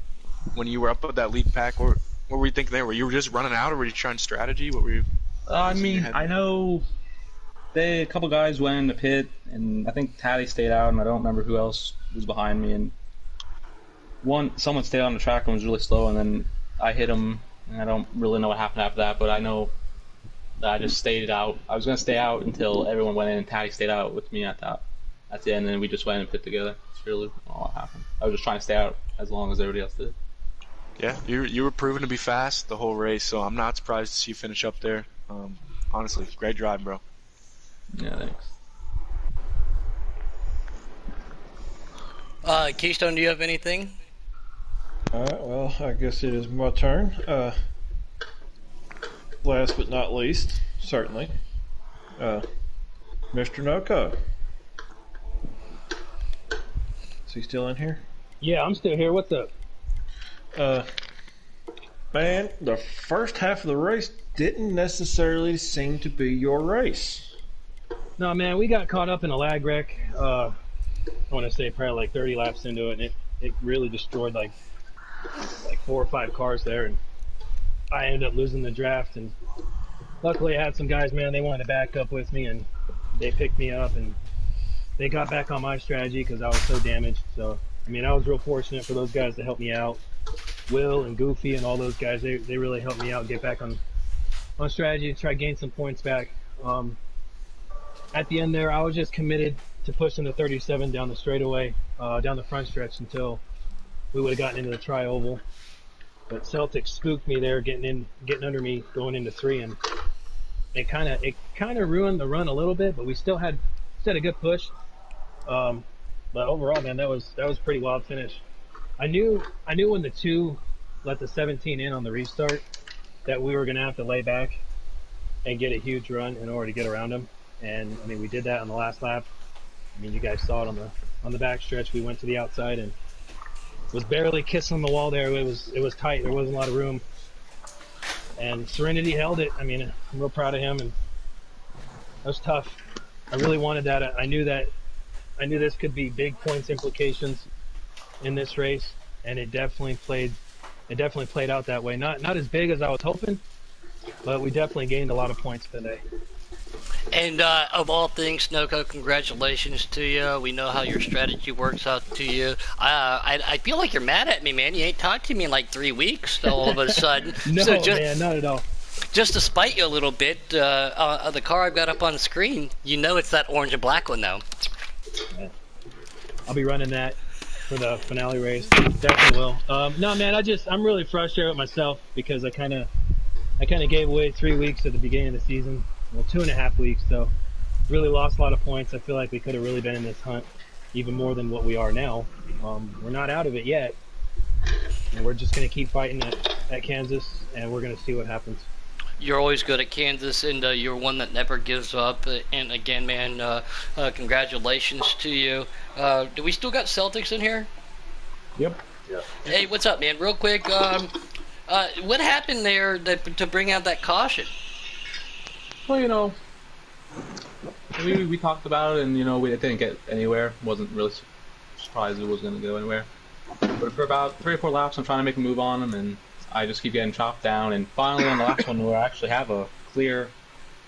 when you were up with that lead pack, what were you thinking there? Were you just running out, or were you trying strategy? What were you? I mean, I know a couple guys went in the pit, and I think Taddy stayed out, and I don't remember who else was behind me. And someone stayed on the track and was really slow, and then I hit him, and I don't really know what happened after that, but I know that I just stayed out. I was going to stay out until everyone went in, and Taddy stayed out with me at the end, and then we just went and pit together. That's really all that happened. I was just trying to stay out as long as everybody else did. Yeah, you were proven to be fast the whole race, so I'm not surprised to see you finish up there. Honestly, great drive, bro. Yeah, thanks. Keystone, do you have anything? Alright, well, I guess it is my turn. Last but not least, certainly, Mr. Noko. Is he still in here? Yeah, I'm still here. What's up? Man, the first half of the race didn't necessarily seem to be your race. No, man, we got caught up in a lag wreck. I want to say probably like 30 laps into it, and it really destroyed like 4 or 5 cars there, and I ended up losing the draft. And luckily, I had some guys, man, they wanted to back up with me, and they picked me up, and they got back on my strategy because I was so damaged. So, I mean, I was real fortunate for those guys to help me out. Will and Goofy and all those guys, they really helped me out get back on strategy to try to gain some points back. At the end there, I was just committed to pushing the 37 down the straightaway, down the front stretch until we would have gotten into the tri-oval. But Celtics spooked me there, getting under me, going into 3, and it kind of ruined the run a little bit. But we still had a good push. But overall, man, that was pretty wild finish. I knew when the 2 let the 17 in on the restart that we were gonna have to lay back and get a huge run in order to get around them. And I mean, we did that on the last lap. I mean, you guys saw it on the back stretch. We went to the outside and was barely kissing the wall there. It was tight. There wasn't a lot of room. And Serenity held it. I mean, I'm real proud of him, and that was tough. I really wanted that. I knew this could be big points implications in this race, and it definitely played out that way. Not as big as I was hoping, but we definitely gained a lot of points today. And of all things, Noko, congratulations to you. We know how your strategy works out to you. I feel like you're mad at me, man. You ain't talked to me in like 3 weeks all of a sudden. No, man, not at all. Just to spite you a little bit, the car I've got up on the screen, you know it's that orange and black one, though. Yeah. I'll be running that for the finale race. Definitely will. No, man, I'm really frustrated with myself because I kind of gave away 3 weeks at the beginning of the season. Well, 2.5 weeks, so really lost a lot of points. I feel like we could have really been in this hunt even more than what we are now. We're not out of it yet, and we're just going to keep fighting at Kansas, and we're going to see what happens. You're always good at Kansas, and you're one that never gives up. And again, man, congratulations to you. Do we still got Celtics in here? Yep. Yeah. Hey, what's up, man? Real quick, what happened there to bring out that caution? Well, you know, we talked about it, and you know, it didn't get anywhere. Wasn't really surprised it was going to go anywhere. But for about 3 or 4 laps, I'm trying to make a move on him, and I just keep getting chopped down. And finally, on the last one, where I actually have a clear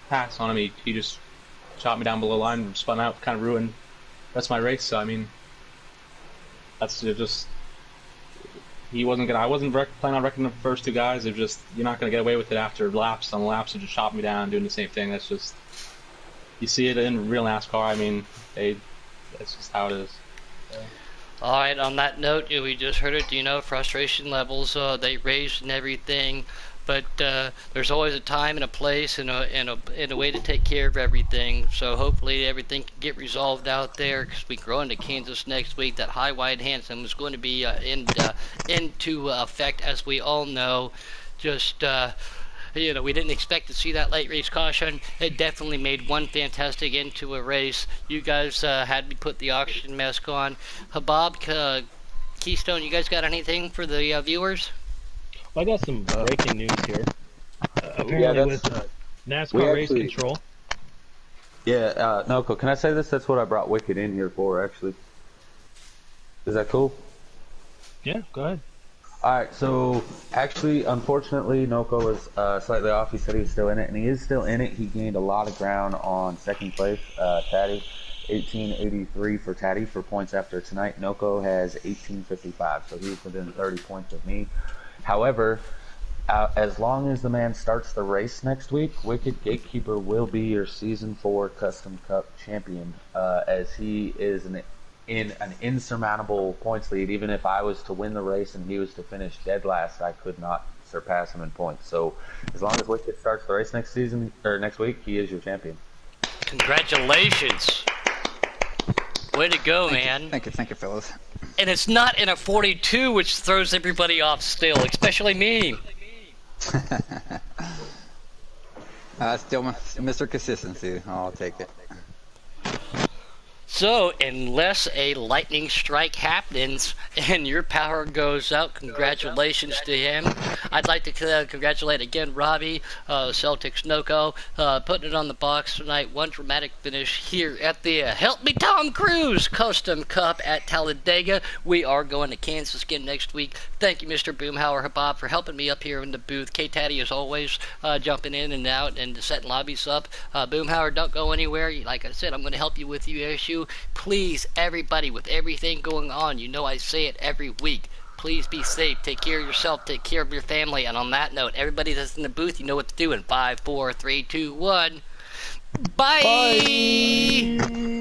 pass on him, he just chopped me down below line, spun out, kind of ruined the rest of my race. So I mean, that's just. I wasn't planning on wrecking the first 2 guys. They're just, you're not going to get away with it after laps on laps of just chopping me down, doing the same thing. That's just, you see it in real NASCAR. I mean, that's just how it is. Yeah. All right. On that note, we just heard it. You know, frustration levels they raised and everything, but there's always a time and a place and a way to take care of everything. So hopefully everything can get resolved out there because we go into Kansas next week. That high wide Hansen was going to be into effect, as we all know. Just you know, we didn't expect to see that late race caution. It definitely made one fantastic end to a race. You guys had me put the oxygen mask on. Habab, Keystone, you guys got anything for the viewers? Well, I got some breaking news here. Apparently, Yeah, with we NASCAR race actually- control. Yeah, Noko, can I say this? That's what I brought Wicked in here for, actually. Is that cool? Yeah, go ahead. Alright, so actually, unfortunately, Noko was slightly off. He said he was still in it, and he is still in it. He gained a lot of ground on second place. Taddy, 1883 for Taddy for points after tonight. Noko has 1855, so he's within 30 points of me. However, as long as the man starts the race next week, Wicked Gatekeeper will be your Season 4 Custom Cup champion, as he is in an insurmountable points lead. Even if I was to win the race and he was to finish dead last, I could not surpass him in points. So as long as Wicked starts the race next season or next week, he is your champion. Congratulations. Way to go, man. Thank you, fellas. And it's not in a 42, which throws everybody off still, especially me. Still Mr. Consistency. I'll take it. So, unless a lightning strike happens and your power goes out, congratulations to him. I'd like to congratulate again Robbie, Celtics Noko, putting it on the box tonight. One dramatic finish here at the Help Me Tom Cruise Custom Cup at Talladega. We are going to Kansas again next week. Thank you, Mr. Boomhauer Habab, for helping me up here in the booth. K-Taddy, as always, jumping in and out and setting lobbies up. Boomhauer, don't go anywhere. Like I said, I'm going to help you with your issue. Please, everybody, with everything going on, you know I say it every week. Please be safe. Take care of yourself. Take care of your family. And on that note, everybody that's in the booth, you know what to do in 5, 4, 3, 2, 1. Bye. Bye.